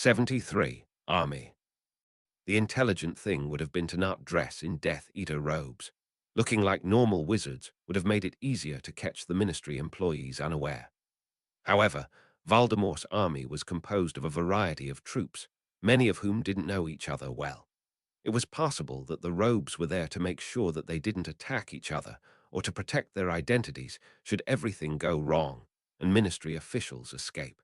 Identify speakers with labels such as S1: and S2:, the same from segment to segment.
S1: 73. Army. The intelligent thing would have been to not dress in Death Eater robes. Looking like normal wizards would have made it easier to catch the Ministry employees unaware. However, Voldemort's army was composed of a variety of troops, many of whom didn't know each other well. It was possible that the robes were there to make sure that they didn't attack each other or to protect their identities should everything go wrong and Ministry officials escape.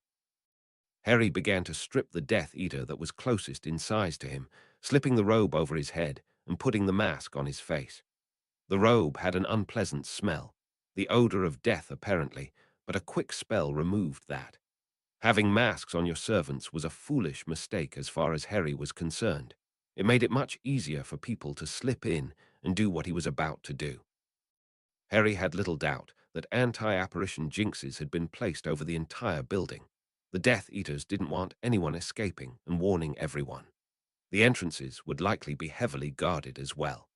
S1: Harry began to strip the Death Eater that was closest in size to him, slipping the robe over his head and putting the mask on his face. The robe had an unpleasant smell, the odor of death apparently, but a quick spell removed that. Having masks on your servants was a foolish mistake as far as Harry was concerned. It made it much easier for people to slip in and do what he was about to do. Harry had little doubt that anti-apparition jinxes had been placed over the entire building. The Death Eaters didn't want anyone escaping and warning everyone. The entrances would likely be heavily guarded as well.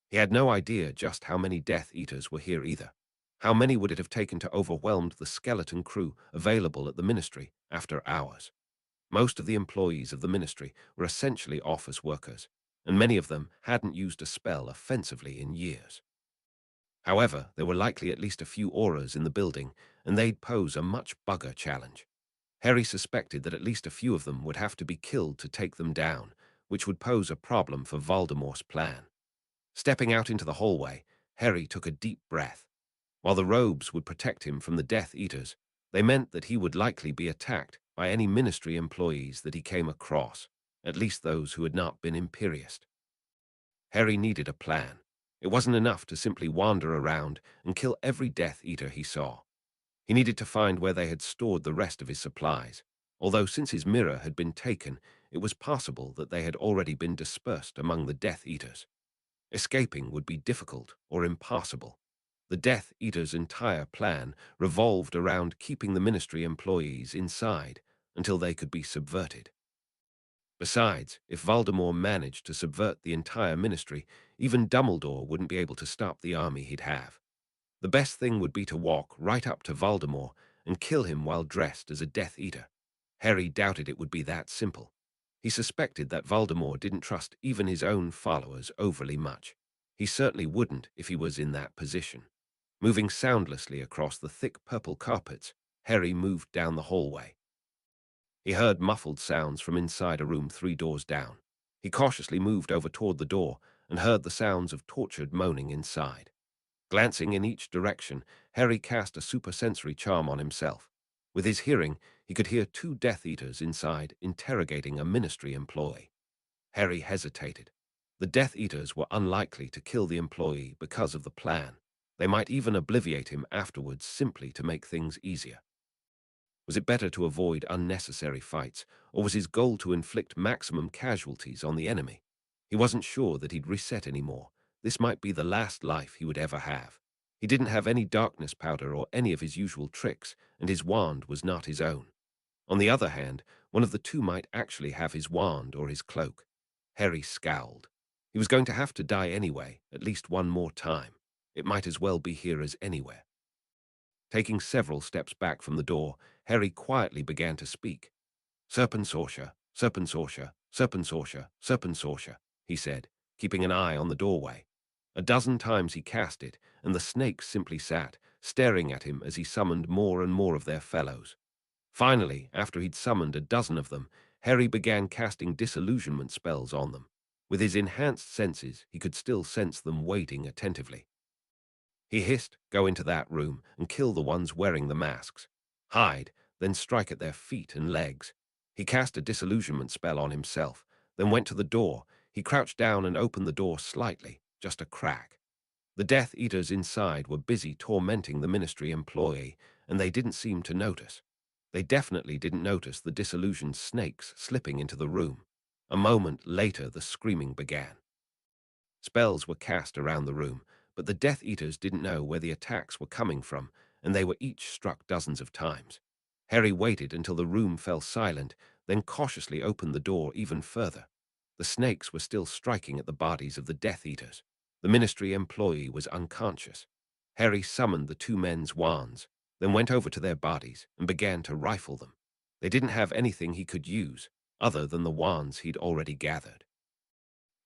S1: He had no idea just how many Death Eaters were here either. How many would it have taken to overwhelm the skeleton crew available at the Ministry after hours? Most of the employees of the Ministry were essentially office workers, and many of them hadn't used a spell offensively in years. However, there were likely at least a few auras in the building, and they'd pose a much bigger challenge. Harry suspected that at least a few of them would have to be killed to take them down, which would pose a problem for Voldemort's plan. Stepping out into the hallway, Harry took a deep breath. While the robes would protect him from the Death Eaters, they meant that he would likely be attacked by any Ministry employees that he came across, at least those who had not been Imperious. Harry needed a plan. It wasn't enough to simply wander around and kill every Death Eater he saw. He needed to find where they had stored the rest of his supplies, although since his mirror had been taken, it was possible that they had already been dispersed among the Death Eaters. Escaping would be difficult or impossible. The Death Eater's entire plan revolved around keeping the Ministry employees inside until they could be subverted. Besides, if Voldemort managed to subvert the entire Ministry, even Dumbledore wouldn't be able to stop the army he'd have. The best thing would be to walk right up to Voldemort and kill him while dressed as a Death Eater. Harry doubted it would be that simple. He suspected that Voldemort didn't trust even his own followers overly much. He certainly wouldn't if he was in that position. Moving soundlessly across the thick purple carpets, Harry moved down the hallway. He heard muffled sounds from inside a room 3 doors down. He cautiously moved over toward the door and heard the sounds of tortured moaning inside. Glancing in each direction, Harry cast a supersensory charm on himself. With his hearing, he could hear 2 Death Eaters inside interrogating a Ministry employee. Harry hesitated. The Death Eaters were unlikely to kill the employee because of the plan. They might even obliviate him afterwards simply to make things easier. Was it better to avoid unnecessary fights, or was his goal to inflict maximum casualties on the enemy? He wasn't sure that he'd reset anymore. This might be the last life he would ever have. He didn't have any darkness powder or any of his usual tricks, and his wand was not his own. On the other hand, one of the 2 might actually have his wand or his cloak. Harry scowled. He was going to have to die anyway, at least one more time. It might as well be here as anywhere. Taking several steps back from the door, Harry quietly began to speak. Serpensortia, Serpensortia, Serpensortia, Serpensortia, he said, keeping an eye on the doorway. A dozen times he cast it, and the snakes simply sat, staring at him as he summoned more and more of their fellows. Finally, after he'd summoned a dozen of them, Harry began casting disillusionment spells on them. With his enhanced senses, he could still sense them waiting attentively. He hissed, "Go into that room and kill the ones wearing the masks. Hide, then strike at their feet and legs." He cast a disillusionment spell on himself, then went to the door. He crouched down and opened the door slightly, just a crack. The Death Eaters inside were busy tormenting the Ministry employee, and they didn't seem to notice. They definitely didn't notice the disillusioned snakes slipping into the room. A moment later, the screaming began. Spells were cast around the room, but the Death Eaters didn't know where the attacks were coming from, and they were each struck dozens of times. Harry waited until the room fell silent, then cautiously opened the door even further. The snakes were still striking at the bodies of the Death Eaters. The Ministry employee was unconscious. Harry summoned the 2 men's wands, then went over to their bodies and began to rifle them. They didn't have anything he could use. other than the wands he'd already gathered.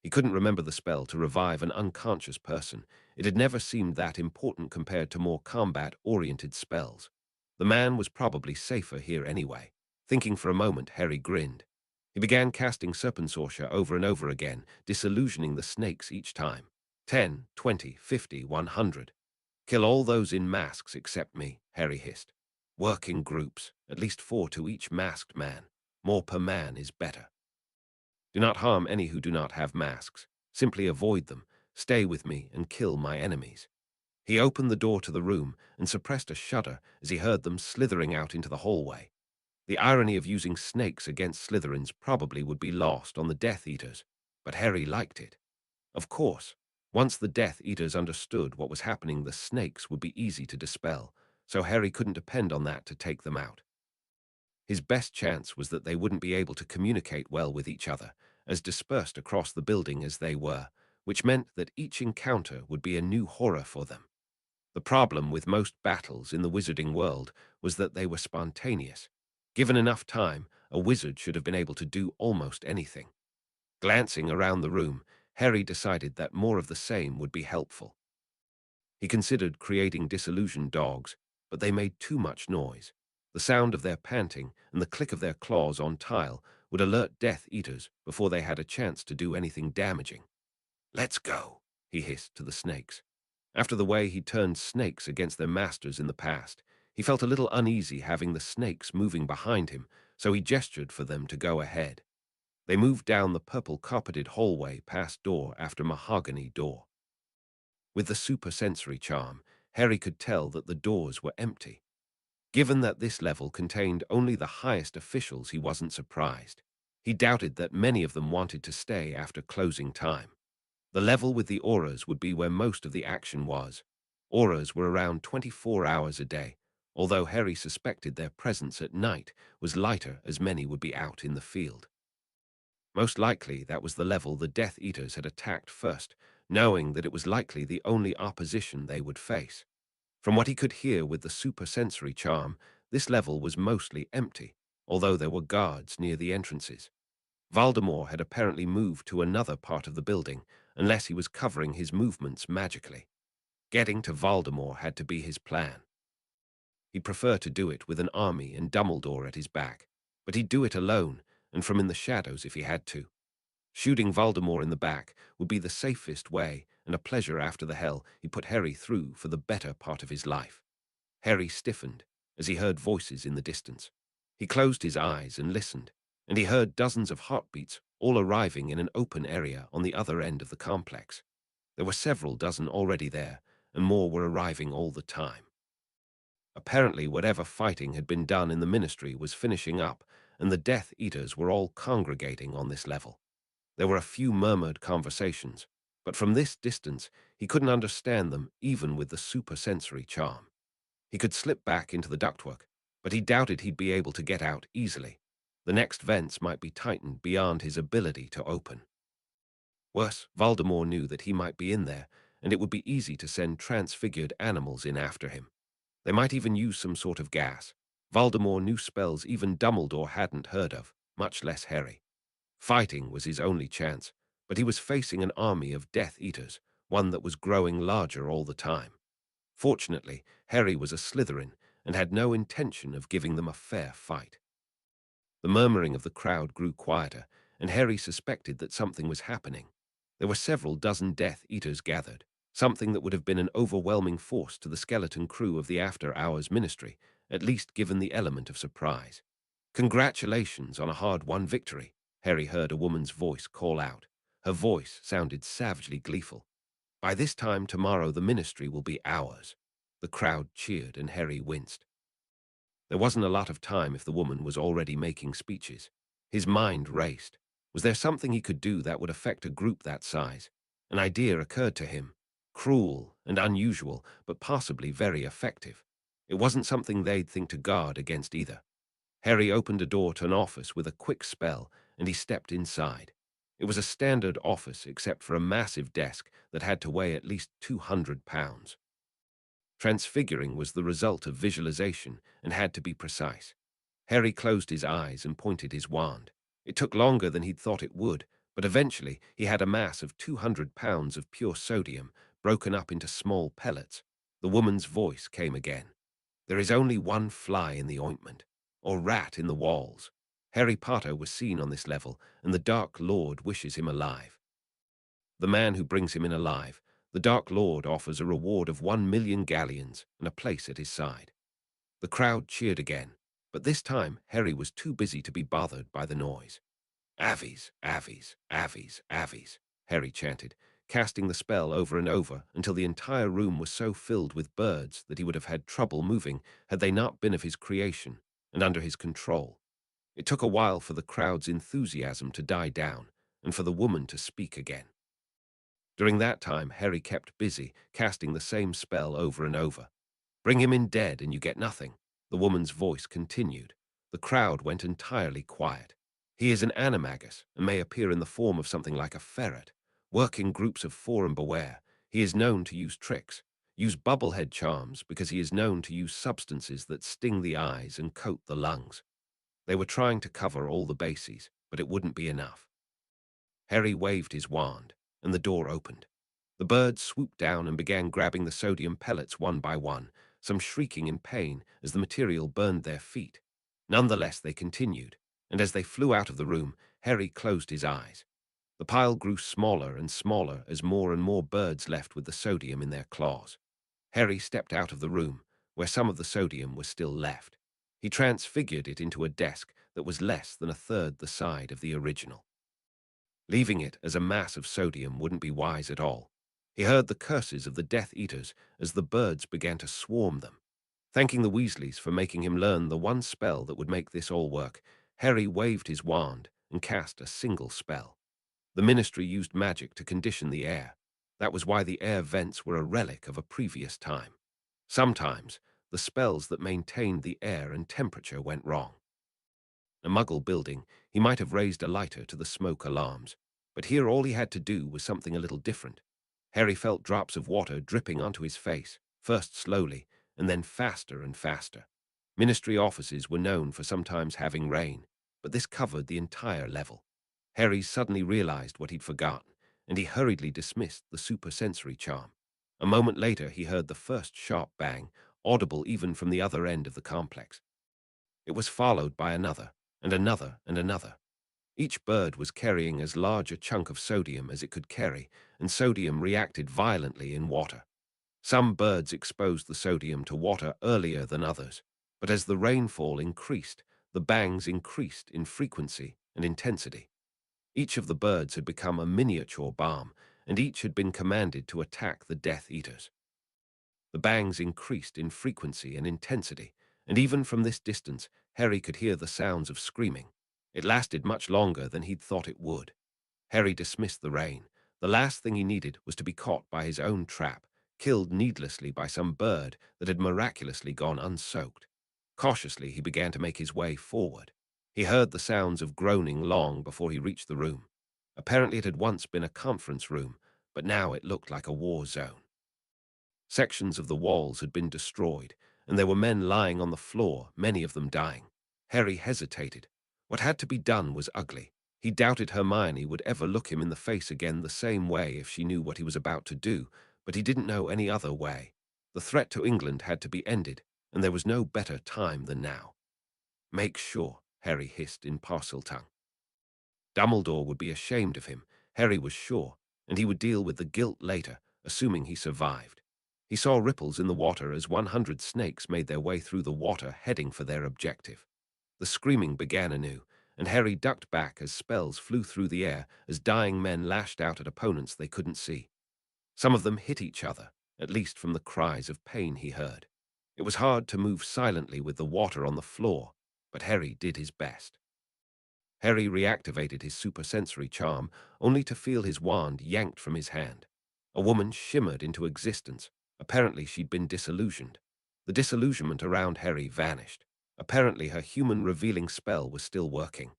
S1: He couldn't remember the spell to revive an unconscious person. It had never seemed that important compared to more combat-oriented spells. The man was probably safer here anyway. Thinking for a moment, Harry grinned. He began casting Serpensortia over and over again, disillusioning the snakes each time. 10, 20, 50, 100. Kill all those in masks except me, Harry hissed. Work in groups, at least 4 to each masked man. More per man is better. Do not harm any who do not have masks. Simply avoid them, stay with me, and kill my enemies. He opened the door to the room and suppressed a shudder as he heard them slithering out into the hallway. The irony of using snakes against Slytherins probably would be lost on the Death Eaters, but Harry liked it. Of course, once the Death Eaters understood what was happening, the snakes would be easy to dispel, so Harry couldn't depend on that to take them out. His best chance was that they wouldn't be able to communicate well with each other, as dispersed across the building as they were, which meant that each encounter would be a new horror for them. The problem with most battles in the wizarding world was that they were spontaneous. Given enough time, a wizard should have been able to do almost anything. Glancing around the room, Harry decided that more of the same would be helpful. He considered creating disillusioned dogs, but they made too much noise. The sound of their panting and the click of their claws on tile would alert Death Eaters before they had a chance to do anything damaging. "Let's go," he hissed to the snakes. After the way he turned snakes against their masters in the past, he felt a little uneasy having the snakes moving behind him, so he gestured for them to go ahead. They moved down the purple-carpeted hallway past door after mahogany door. With the supersensory charm, Harry could tell that the doors were empty. Given that this level contained only the highest officials, he wasn't surprised. He doubted that many of them wanted to stay after closing time. The level with the auras would be where most of the action was. Auras were around 24 hours a day, although Harry suspected their presence at night was lighter as many would be out in the field. Most likely that was the level the Death Eaters had attacked first, knowing that it was likely the only opposition they would face. From what he could hear with the supersensory charm, this level was mostly empty, although there were guards near the entrances. Voldemort had apparently moved to another part of the building, unless he was covering his movements magically. Getting to Voldemort had to be his plan. He'd prefer to do it with an army and Dumbledore at his back, but he'd do it alone and from in the shadows if he had to. Shooting Voldemort in the back would be the safest way and a pleasure after the hell he put Harry through for the better part of his life. Harry stiffened as he heard voices in the distance. He closed his eyes and listened, and he heard dozens of heartbeats all arriving in an open area on the other end of the complex. There were several dozen already there, and more were arriving all the time. Apparently, whatever fighting had been done in the Ministry was finishing up, and the Death Eaters were all congregating on this level. There were a few murmured conversations, but from this distance he couldn't understand them even with the supersensory charm. He could slip back into the ductwork, but he doubted he'd be able to get out easily. The next vents might be tightened beyond his ability to open. Worse, Voldemort knew that he might be in there, and it would be easy to send transfigured animals in after him. They might even use some sort of gas. Voldemort knew spells even Dumbledore hadn't heard of, much less Harry. Fighting was his only chance, but he was facing an army of Death Eaters, one that was growing larger all the time. Fortunately, Harry was a Slytherin and had no intention of giving them a fair fight. The murmuring of the crowd grew quieter, and Harry suspected that something was happening. There were several dozen Death Eaters gathered, something that would have been an overwhelming force to the skeleton crew of the after-hours ministry, at least given the element of surprise. "Congratulations on a hard-won victory," Harry heard a woman's voice call out. Her voice sounded savagely gleeful. "By this time tomorrow the ministry will be ours." The crowd cheered and Harry winced. There wasn't a lot of time if the woman was already making speeches. His mind raced. Was there something he could do that would affect a group that size? An idea occurred to him. Cruel and unusual, but possibly very effective. It wasn't something they'd think to guard against either. Harry opened a door to an office with a quick spell, and he stepped inside. It was a standard office except for a massive desk that had to weigh at least 200 pounds. Transfiguring was the result of visualization and had to be precise. Harry closed his eyes and pointed his wand. It took longer than he'd thought it would, but eventually he had a mass of 200 pounds of pure sodium broken up into small pellets. The woman's voice came again. There is only one fly in the ointment, or rat in the walls. Harry Potter was seen on this level, and the Dark Lord wishes him alive. The man who brings him in alive, the Dark Lord offers a reward of 1,000,000 galleons and a place at his side. The crowd cheered again, but this time Harry was too busy to be bothered by the noise. Avies, avies, avies, avies, Harry chanted, casting the spell over and over until the entire room was so filled with birds that he would have had trouble moving had they not been of his creation and under his control. It took a while for the crowd's enthusiasm to die down and for the woman to speak again. During that time, Harry kept busy, casting the same spell over and over. Bring him in dead and you get nothing, the woman's voice continued. The crowd went entirely quiet. He is an animagus and may appear in the form of something like a ferret. Work in groups of four and beware. He is known to use tricks. Use bubblehead charms because he is known to use substances that sting the eyes and coat the lungs. They were trying to cover all the bases, but it wouldn't be enough. Harry waved his wand, and the door opened. The birds swooped down and began grabbing the sodium pellets one by one, some shrieking in pain as the material burned their feet. Nonetheless, they continued, and as they flew out of the room, Harry closed his eyes. The pile grew smaller and smaller as more and more birds left with the sodium in their claws. Harry stepped out of the room, where some of the sodium was still left. He transfigured it into a desk that was less than a third the size of the original. Leaving it as a mass of sodium wouldn't be wise at all. He heard the curses of the Death Eaters as the birds began to swarm them. Thanking the Weasleys for making him learn the one spell that would make this all work, Harry waved his wand and cast a single spell. The Ministry used magic to condition the air. That was why the air vents were a relic of a previous time. Sometimes, the spells that maintained the air and temperature went wrong. A Muggle building, he might have raised a lighter to the smoke alarms, but here all he had to do was something a little different. Harry felt drops of water dripping onto his face, first slowly, and then faster and faster. Ministry offices were known for sometimes having rain, but this covered the entire level. Harry suddenly realized what he'd forgotten, and he hurriedly dismissed the supersensory charm. A moment later, he heard the first sharp bang, audible even from the other end of the complex. It was followed by another, and another, and another. Each bird was carrying as large a chunk of sodium as it could carry, and sodium reacted violently in water. Some birds exposed the sodium to water earlier than others, but as the rainfall increased, the bangs increased in frequency and intensity. Each of the birds had become a miniature bomb, and each had been commanded to attack the Death Eaters. The bangs increased in frequency and intensity, and even from this distance, Harry could hear the sounds of screaming. It lasted much longer than he'd thought it would. Harry dismissed the rain. The last thing he needed was to be caught by his own trap, killed needlessly by some bird that had miraculously gone unsoaked. Cautiously, he began to make his way forward. He heard the sounds of groaning long before he reached the room. Apparently it had once been a conference room, but now it looked like a war zone. Sections of the walls had been destroyed, and there were men lying on the floor, many of them dying. Harry hesitated. What had to be done was ugly. He doubted Hermione would ever look him in the face again the same way if she knew what he was about to do, but he didn't know any other way. The threat to England had to be ended, and there was no better time than now. Make sure, Harry hissed in Parseltongue. Dumbledore would be ashamed of him, Harry was sure, and he would deal with the guilt later, assuming he survived. He saw ripples in the water as 100 snakes made their way through the water heading for their objective. The screaming began anew, and Harry ducked back as spells flew through the air as dying men lashed out at opponents they couldn't see. Some of them hit each other, at least from the cries of pain he heard. It was hard to move silently with the water on the floor, but Harry did his best. Harry reactivated his supersensory charm, only to feel his wand yanked from his hand. A woman shimmered into existence. Apparently she'd been disillusioned. The disillusionment around Harry vanished. Apparently her human-revealing spell was still working.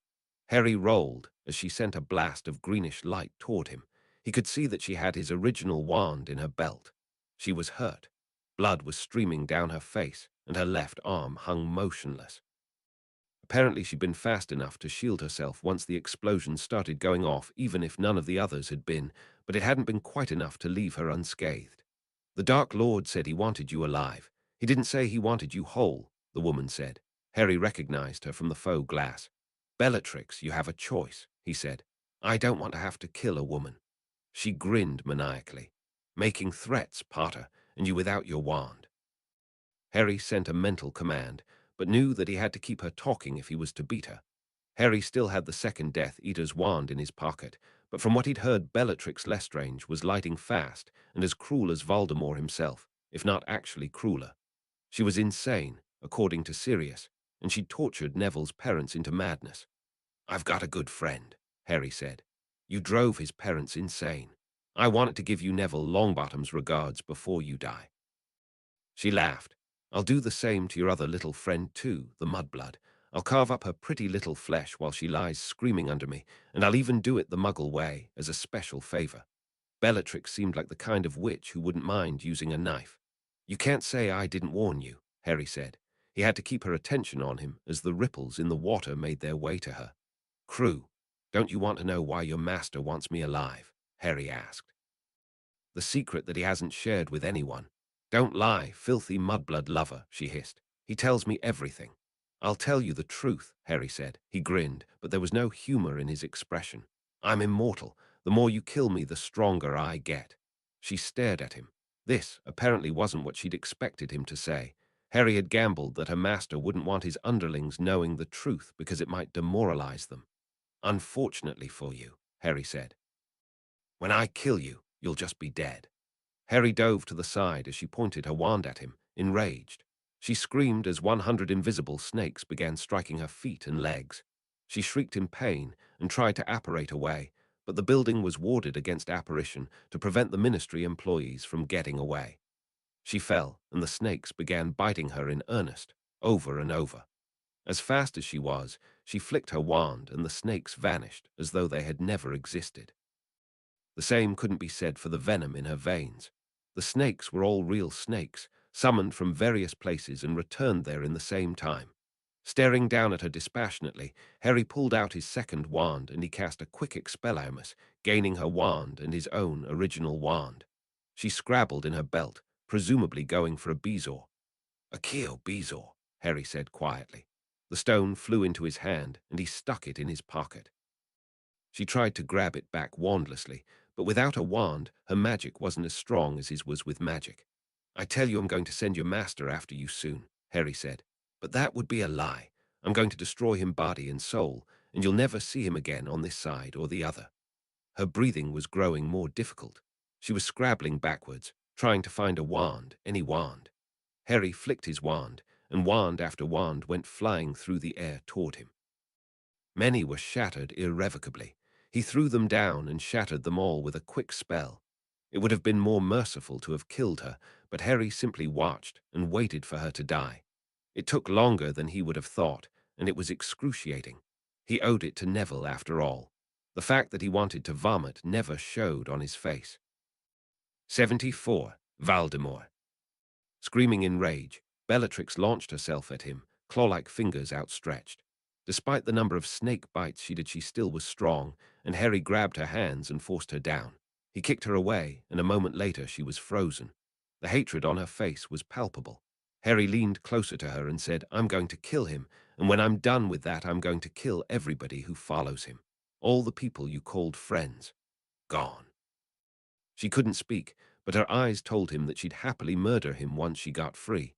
S1: Harry rolled as she sent a blast of greenish light toward him. He could see that she had his original wand in her belt. She was hurt. Blood was streaming down her face, and her left arm hung motionless. Apparently she'd been fast enough to shield herself once the explosion started going off, even if none of the others had been, but it hadn't been quite enough to leave her unscathed. The Dark Lord said he wanted you alive. He didn't say he wanted you whole, the woman said. Harry recognized her from the faux glass. Bellatrix, you have a choice, he said. I don't want to have to kill a woman. She grinned maniacally. Making threats, Potter, and you without your wand. Harry sent a mental command, but knew that he had to keep her talking if he was to beat her. Harry still had the second Death Eater's wand in his pocket, but from what he'd heard, Bellatrix Lestrange was lighting fast and as cruel as Voldemort himself, if not actually crueler. She was insane, according to Sirius, and she'd tortured Neville's parents into madness. I've got a good friend, Harry said. You drove his parents insane. I wanted to give you Neville Longbottom's regards before you die. She laughed. I'll do the same to your other little friend too, the mudblood. I'll carve up her pretty little flesh while she lies screaming under me, and I'll even do it the Muggle way, as a special favor. Bellatrix seemed like the kind of witch who wouldn't mind using a knife. You can't say I didn't warn you, Harry said. He had to keep her attention on him as the ripples in the water made their way to her. Crew, don't you want to know why your master wants me alive? Harry asked. The secret that he hasn't shared with anyone. Don't lie, filthy mudblood lover, she hissed. He tells me everything. I'll tell you the truth, Harry said. He grinned, but there was no humor in his expression. I'm immortal. The more you kill me, the stronger I get. She stared at him. This apparently wasn't what she'd expected him to say. Harry had gambled that her master wouldn't want his underlings knowing the truth because it might demoralize them. Unfortunately for you, Harry said. When I kill you, you'll just be dead. Harry dove to the side as she pointed her wand at him, enraged. She screamed as 100 invisible snakes began striking her feet and legs. She shrieked in pain and tried to apparate away, but the building was warded against apparition to prevent the ministry employees from getting away. She fell, and the snakes began biting her in earnest, over and over. As fast as she flicked her wand, and the snakes vanished as though they had never existed. The same couldn't be said for the venom in her veins. The snakes were all real snakes, summoned from various places and returned there in the same time. Staring down at her dispassionately, Harry pulled out his second wand and he cast a quick Expelliarmus, gaining her wand and his own original wand. She scrabbled in her belt, presumably going for a bezoar. Accio bezoar, Harry said quietly. The stone flew into his hand and he stuck it in his pocket. She tried to grab it back wandlessly, but without a wand, her magic wasn't as strong as his was with magic. I tell you I'm going to send your master after you soon, Harry said. But that would be a lie. I'm going to destroy him body and soul, and you'll never see him again on this side or the other. Her breathing was growing more difficult. She was scrabbling backwards, trying to find a wand, any wand. Harry flicked his wand, and wand after wand went flying through the air toward him. Many were shattered irrevocably. He threw them down and shattered them all with a quick spell. It would have been more merciful to have killed her, but Harry simply watched and waited for her to die. It took longer than he would have thought, and it was excruciating. He owed it to Neville after all. The fact that he wanted to vomit never showed on his face. 74. Voldemort. Screaming in rage, Bellatrix launched herself at him, claw-like fingers outstretched. Despite the number of snake bites she still was strong, and Harry grabbed her hands and forced her down. He kicked her away, and a moment later she was frozen. The hatred on her face was palpable. Harry leaned closer to her and said, I'm going to kill him, and when I'm done with that, I'm going to kill everybody who follows him. All the people you called friends. Gone. She couldn't speak, but her eyes told him that she'd happily murder him once she got free.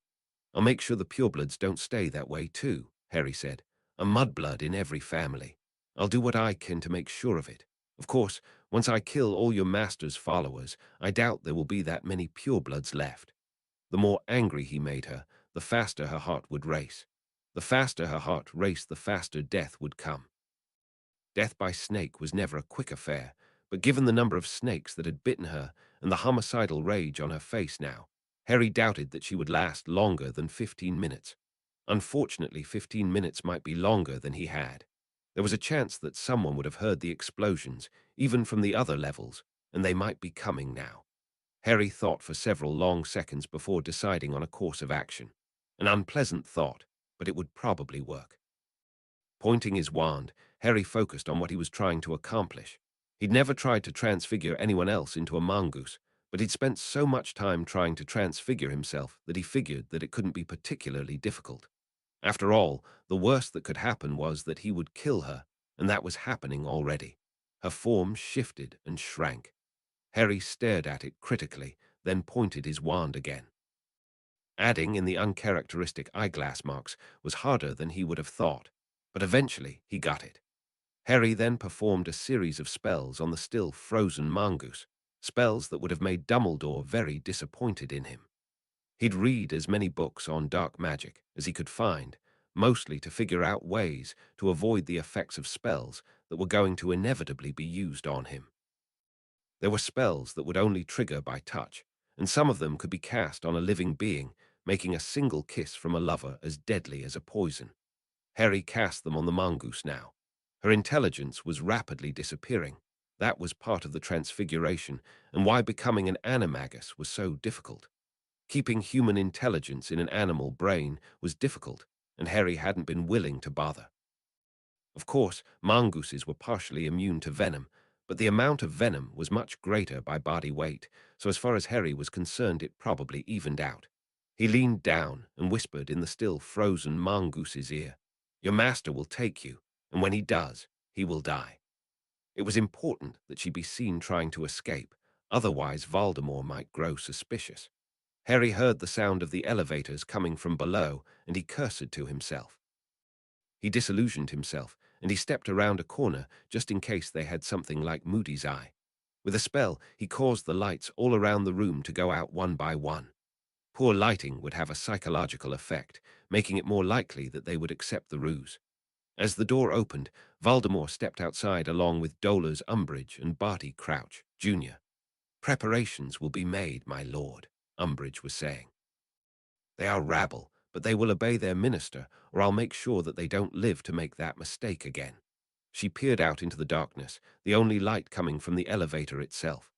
S1: I'll make sure the purebloods don't stay that way too, Harry said. A mudblood in every family. I'll do what I can to make sure of it. Of course, once I kill all your master's followers, I doubt there will be that many purebloods left. The more angry he made her, the faster her heart would race. The faster her heart raced, the faster death would come. Death by snake was never a quick affair, but given the number of snakes that had bitten her and the homicidal rage on her face now, Harry doubted that she would last longer than 15 minutes. Unfortunately, 15 minutes might be longer than he had. There was a chance that someone would have heard the explosions, even from the other levels, and they might be coming now. Harry thought for several long seconds before deciding on a course of action. An unpleasant thought, but it would probably work. Pointing his wand, Harry focused on what he was trying to accomplish. He'd never tried to transfigure anyone else into a mongoose, but he'd spent so much time trying to transfigure himself that he figured that it couldn't be particularly difficult. After all, the worst that could happen was that he would kill her, and that was happening already. Her form shifted and shrank. Harry stared at it critically, then pointed his wand again. Adding in the uncharacteristic eyeglass marks was harder than he would have thought, but eventually he got it. Harry then performed a series of spells on the still frozen mongoose, spells that would have made Dumbledore very disappointed in him. He'd read as many books on dark magic as he could find, mostly to figure out ways to avoid the effects of spells that were going to inevitably be used on him. There were spells that would only trigger by touch, and some of them could be cast on a living being, making a single kiss from a lover as deadly as a poison. Harry cast them on the mongoose now. Her intelligence was rapidly disappearing. That was part of the transfiguration, and why becoming an animagus was so difficult. Keeping human intelligence in an animal brain was difficult, and Harry hadn't been willing to bother. Of course, mongooses were partially immune to venom, but the amount of venom was much greater by body weight, so as far as Harry was concerned it probably evened out. He leaned down and whispered in the still frozen mongoose's ear, "Your master will take you, and when he does, he will die." It was important that she be seen trying to escape, otherwise Voldemort might grow suspicious. Harry heard the sound of the elevators coming from below, and he cursed to himself. He disillusioned himself, and he stepped around a corner just in case they had something like Moody's eye. With a spell, he caused the lights all around the room to go out one by one. Poor lighting would have a psychological effect, making it more likely that they would accept the ruse. As the door opened, Voldemort stepped outside along with Dolores Umbridge and Barty Crouch, Jr. "Preparations will be made, my lord," Umbridge was saying. "They are rabble, but they will obey their minister, or I'll make sure that they don't live to make that mistake again." She peered out into the darkness, the only light coming from the elevator itself.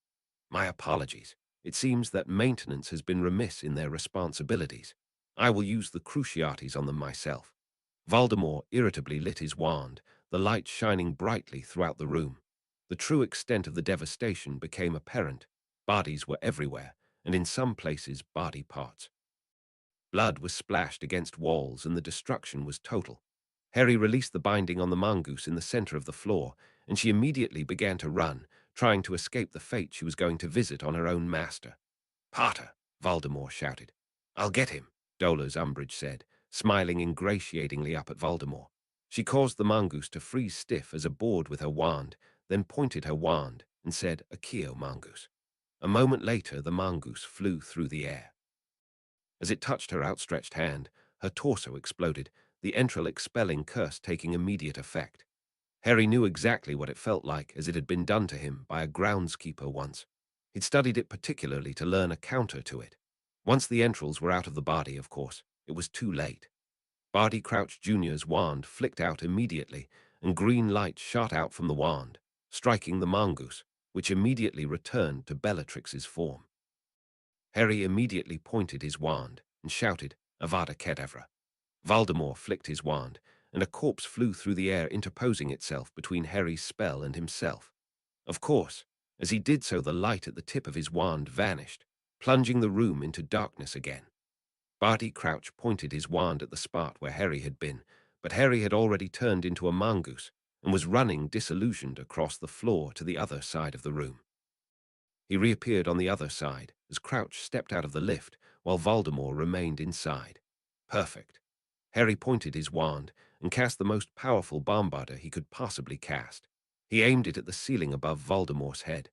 S1: "My apologies. It seems that maintenance has been remiss in their responsibilities. I will use the cruciates on them myself." Voldemort irritably lit his wand, the light shining brightly throughout the room. The true extent of the devastation became apparent. Bodies were everywhere, and in some places body parts. Blood was splashed against walls, and the destruction was total. Harry released the binding on the mongoose in the center of the floor, and she immediately began to run, trying to escape the fate she was going to visit on her own master. "Potter!" Voldemort shouted. "I'll get him," Dolores Umbridge said, smiling ingratiatingly up at Voldemort. She caused the mongoose to freeze stiff as a board with her wand, then pointed her wand and said, "Accio, mongoose." A moment later, the mongoose flew through the air. As it touched her outstretched hand, her torso exploded, the entral expelling curse taking immediate effect. Harry knew exactly what it felt like, as it had been done to him by a groundskeeper once. He'd studied it particularly to learn a counter to it. Once the entrails were out of the body, of course, it was too late. Barty Crouch Jr.'s wand flicked out immediately, and green light shot out from the wand, striking the mongoose, which immediately returned to Bellatrix's form. Harry immediately pointed his wand and shouted, "Avada Kedavra." Voldemort flicked his wand, and a corpse flew through the air, interposing itself between Harry's spell and himself. Of course, as he did so, the light at the tip of his wand vanished, plunging the room into darkness again. Barty Crouch pointed his wand at the spot where Harry had been, but Harry had already turned into a mongoose and was running disillusioned across the floor to the other side of the room. He reappeared on the other side as Crouch stepped out of the lift while Voldemort remained inside. Perfect. Harry pointed his wand and cast the most powerful bombarder he could possibly cast. He aimed it at the ceiling above Voldemort's head.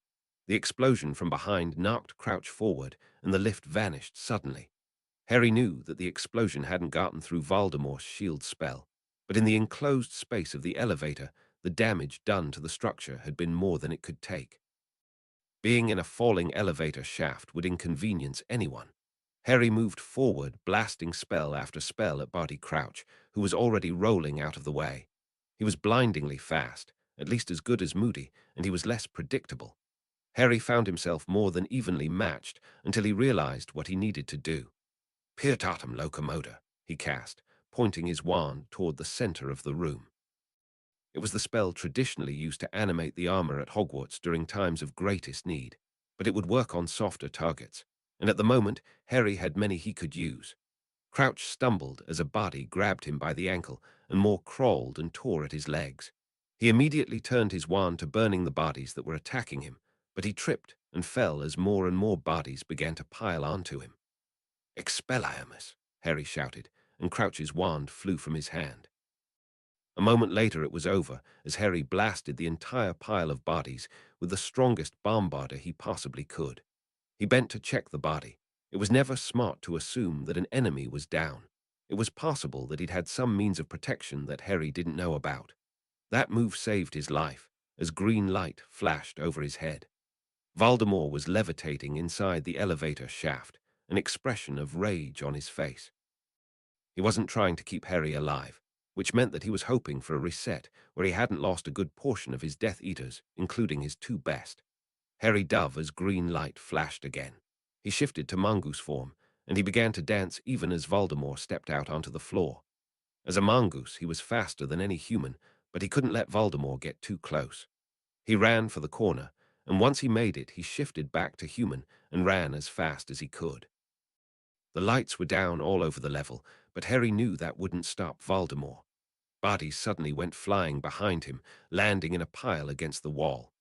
S1: The explosion from behind knocked Crouch forward, and the lift vanished suddenly. Harry knew that the explosion hadn't gotten through Voldemort's shield spell, but in the enclosed space of the elevator, the damage done to the structure had been more than it could take. Being in a falling elevator shaft would inconvenience anyone. Harry moved forward, blasting spell after spell at Barty Crouch, who was already rolling out of the way. He was blindingly fast, at least as good as Moody, and he was less predictable. Harry found himself more than evenly matched until he realized what he needed to do. "Pirtatum locomotor," he cast, pointing his wand toward the center of the room. It was the spell traditionally used to animate the armor at Hogwarts during times of greatest need, but it would work on softer targets, and at the moment, Harry had many he could use. Crouch stumbled as a body grabbed him by the ankle, and Moore crawled and tore at his legs. He immediately turned his wand to burning the bodies that were attacking him, but he tripped and fell as more and more bodies began to pile onto him. Expelliarmus, Harry shouted, and Crouch's wand flew from his hand. A moment later it was over, as Harry blasted the entire pile of bodies with the strongest bombarder he possibly could. He bent to check the body. It was never smart to assume that an enemy was down. It was possible that he'd had some means of protection that Harry didn't know about. That move saved his life, as green light flashed over his head. Voldemort was levitating inside the elevator shaft, an expression of rage on his face. He wasn't trying to keep Harry alive, which meant that he was hoping for a reset where he hadn't lost a good portion of his Death Eaters, including his two best. Harry dove as green light flashed again. He shifted to mongoose form, and he began to dance even as Voldemort stepped out onto the floor. As a mongoose, he was faster than any human, but he couldn't let Voldemort get too close. He ran for the corner, and once he made it, he shifted back to human and ran as fast as he could. The lights were down all over the level, but Harry knew that wouldn't stop Voldemort. Bodies suddenly went flying behind him, landing in a pile against the wall.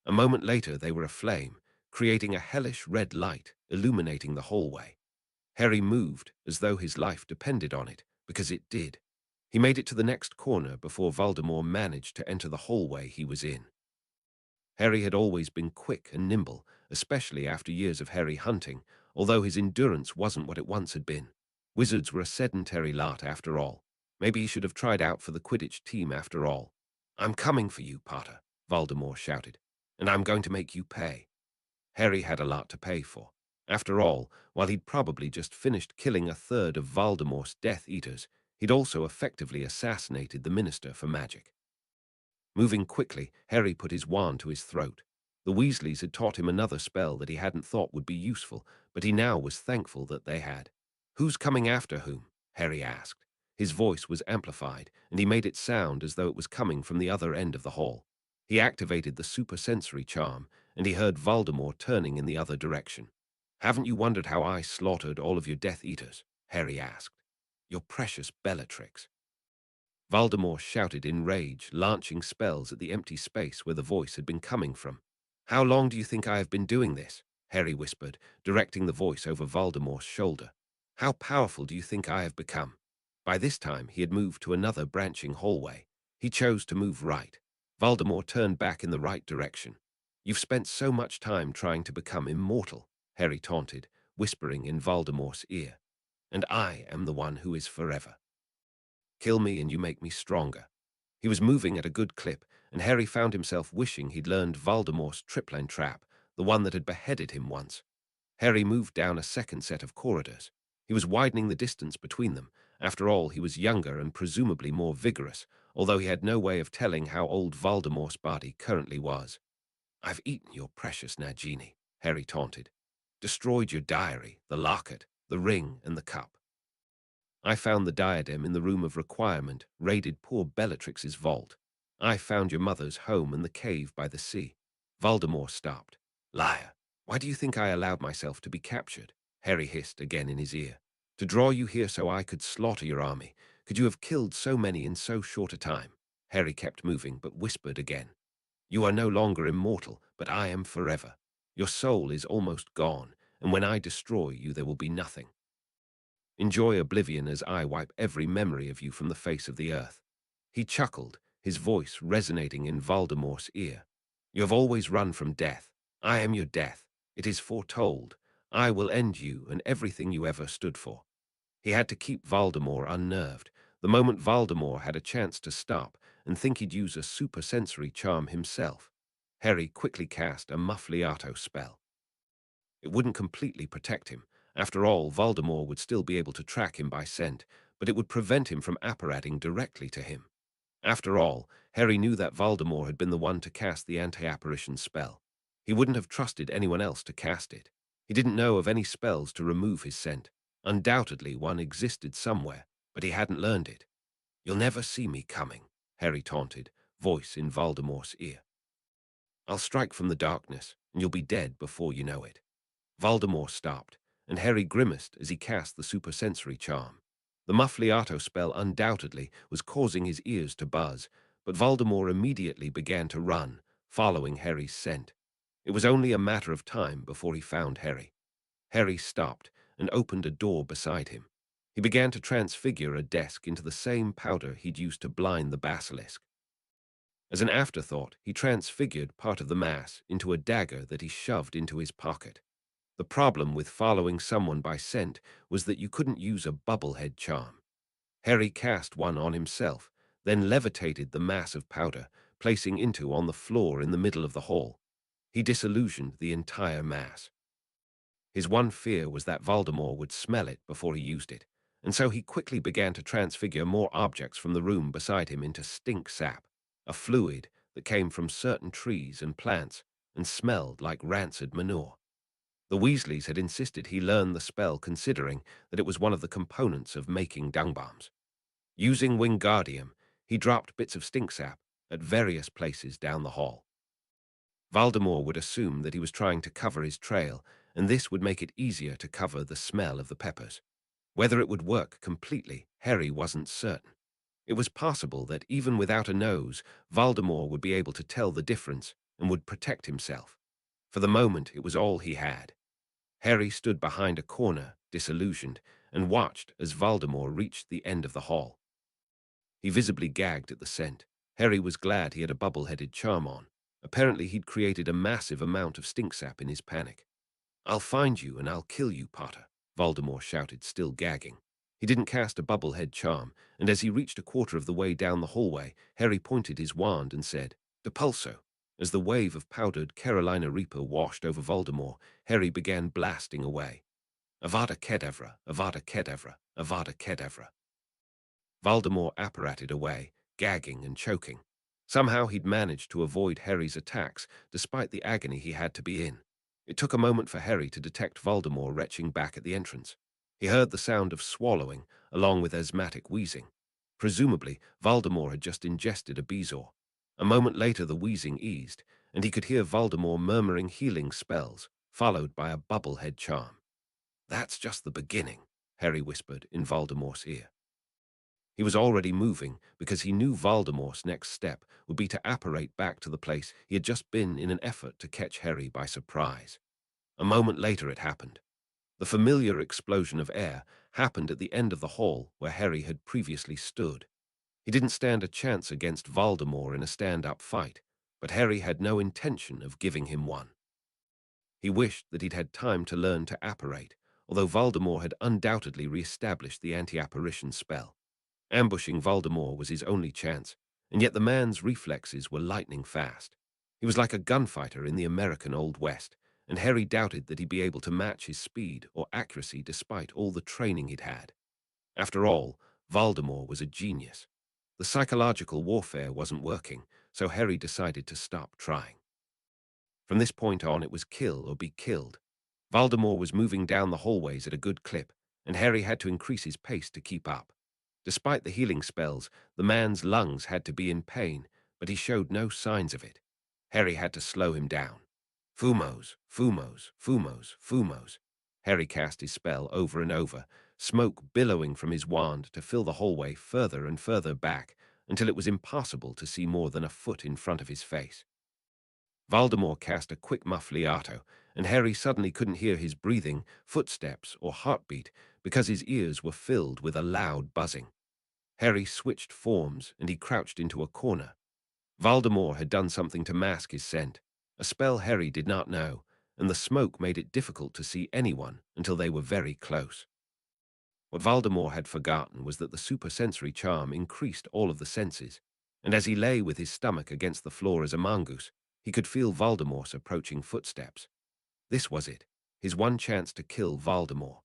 S1: A moment later they were aflame, creating a hellish red light illuminating the hallway. Harry moved as though his life depended on it, because it did. He made it to the next corner before Voldemort managed to enter the hallway he was in. Harry had always been quick and nimble, especially after years of Harry hunting, although his endurance wasn't what it once had been. Wizards were a sedentary lot after all. Maybe he should have tried out for the Quidditch team after all. "I'm coming for you, Potter," Voldemort shouted, "and I'm going to make you pay." Harry had a lot to pay for. After all, while he'd probably just finished killing a third of Voldemort's Death Eaters, he'd also effectively assassinated the Minister for Magic. Moving quickly, Harry put his wand to his throat. The Weasleys had taught him another spell that he hadn't thought would be useful, but he now was thankful that they had. "Who's coming after whom?" Harry asked. His voice was amplified, and he made it sound as though it was coming from the other end of the hall. He activated the supersensory charm, and he heard Voldemort turning in the other direction. "Haven't you wondered how I slaughtered all of your Death Eaters?" Harry asked. "Your precious Bellatrix." Voldemort shouted in rage, launching spells at the empty space where the voice had been coming from. "How long do you think I have been doing this?" Harry whispered, directing the voice over Voldemort's shoulder. "How powerful do you think I have become?" By this time, he had moved to another branching hallway. He chose to move right. Voldemort turned back in the right direction. "You've spent so much time trying to become immortal," Harry taunted, whispering in Voldemort's ear. "And I am the one who is forever. Kill me and you make me stronger." He was moving at a good clip, and Harry found himself wishing he'd learned Voldemort's tripline trap, the one that had beheaded him once. Harry moved down a second set of corridors. He was widening the distance between them. After all, he was younger and presumably more vigorous, although he had no way of telling how old Voldemort's body currently was. "I've eaten your precious Nagini," Harry taunted. "Destroyed your diary, the locket, the ring, and the cup. I found the diadem in the room of requirement, raided poor Bellatrix's vault. I found your mother's home in the cave by the sea." Voldemort stopped. "Liar! Why do you think I allowed myself to be captured?" Harry hissed again in his ear. "To draw you here so I could slaughter your army. Could you have killed so many in so short a time?" Harry kept moving, but whispered again. "You are no longer immortal, but I am forever. Your soul is almost gone, and when I destroy you there will be nothing. Enjoy oblivion as I wipe every memory of you from the face of the earth." He chuckled, his voice resonating in Voldemort's ear. "You have always run from death. I am your death. It is foretold. I will end you and everything you ever stood for." He had to keep Voldemort unnerved. The moment Voldemort had a chance to stop and think he'd use a supersensory charm himself, Harry quickly cast a Muffliato spell. It wouldn't completely protect him. After all, Voldemort would still be able to track him by scent, but it would prevent him from apparating directly to him. After all, Harry knew that Voldemort had been the one to cast the anti-apparition spell. He wouldn't have trusted anyone else to cast it. He didn't know of any spells to remove his scent. Undoubtedly, one existed somewhere, but he hadn't learned it. "You'll never see me coming," Harry taunted, voice in Voldemort's ear. "I'll strike from the darkness, and you'll be dead before you know it." Voldemort stopped, and Harry grimaced as he cast the supersensory charm. The Muffliato spell undoubtedly was causing his ears to buzz, but Voldemort immediately began to run, following Harry's scent. It was only a matter of time before he found Harry. Harry stopped and opened a door beside him. He began to transfigure a desk into the same powder he'd used to blind the basilisk. As an afterthought, he transfigured part of the mass into a dagger that he shoved into his pocket. The problem with following someone by scent was that you couldn't use a bubblehead charm. Harry cast one on himself, then levitated the mass of powder, placing into on the floor in the middle of the hall. He disillusioned the entire mass. His one fear was that Voldemort would smell it before he used it, and so he quickly began to transfigure more objects from the room beside him into stink sap, a fluid that came from certain trees and plants and smelled like rancid manure. The Weasleys had insisted he learn the spell considering that it was one of the components of making dung bombs. Using Wingardium, he dropped bits of stink sap at various places down the hall. Voldemort would assume that he was trying to cover his trail, and this would make it easier to cover the smell of the peppers. Whether it would work completely, Harry wasn't certain. It was possible that even without a nose, Voldemort would be able to tell the difference and would protect himself. For the moment, it was all he had. Harry stood behind a corner, disillusioned, and watched as Voldemort reached the end of the hall. He visibly gagged at the scent. Harry was glad he had a bubble-headed charm on. Apparently he'd created a massive amount of stink sap in his panic. "I'll find you and I'll kill you, Potter," Voldemort shouted, still gagging. He didn't cast a bubblehead charm, and as he reached a quarter of the way down the hallway, Harry pointed his wand and said, "Depulso." As the wave of powdered Carolina Reaper washed over Voldemort, Harry began blasting away. Avada Kedavra, Avada Kedavra, Avada Kedavra. Voldemort apparated away, gagging and choking. Somehow he'd managed to avoid Harry's attacks, despite the agony he had to be in. It took a moment for Harry to detect Voldemort retching back at the entrance. He heard the sound of swallowing, along with asthmatic wheezing. Presumably, Voldemort had just ingested a bezoar. A moment later the wheezing eased, and he could hear Voldemort murmuring healing spells, followed by a bubblehead charm. "That's just the beginning," Harry whispered in Voldemort's ear. He was already moving because he knew Voldemort's next step would be to apparate back to the place he had just been in an effort to catch Harry by surprise. A moment later it happened. The familiar explosion of air happened at the end of the hall where Harry had previously stood. He didn't stand a chance against Voldemort in a stand-up fight, but Harry had no intention of giving him one. He wished that he'd had time to learn to apparate, although Voldemort had undoubtedly re-established the anti-apparition spell. Ambushing Voldemort was his only chance, and yet the man's reflexes were lightning fast. He was like a gunfighter in the American Old West, and Harry doubted that he'd be able to match his speed or accuracy despite all the training he'd had. After all, Voldemort was a genius. The psychological warfare wasn't working, so Harry decided to stop trying. From this point on, it was kill or be killed. Voldemort was moving down the hallways at a good clip, and Harry had to increase his pace to keep up. Despite the healing spells, the man's lungs had to be in pain, but he showed no signs of it. Harry had to slow him down. Fumos, fumos, fumos, fumos. Harry cast his spell over and over, smoke billowing from his wand to fill the hallway further and further back until it was impossible to see more than a foot in front of his face. Voldemort cast a quick muffliato, and Harry suddenly couldn't hear his breathing, footsteps, or heartbeat because his ears were filled with a loud buzzing. Harry switched forms, and he crouched into a corner. Voldemort had done something to mask his scent, a spell Harry did not know, and the smoke made it difficult to see anyone until they were very close. What Voldemort had forgotten was that the supersensory charm increased all of the senses, and as he lay with his stomach against the floor as a mongoose, he could feel Voldemort's approaching footsteps. This was it, his one chance to kill Voldemort.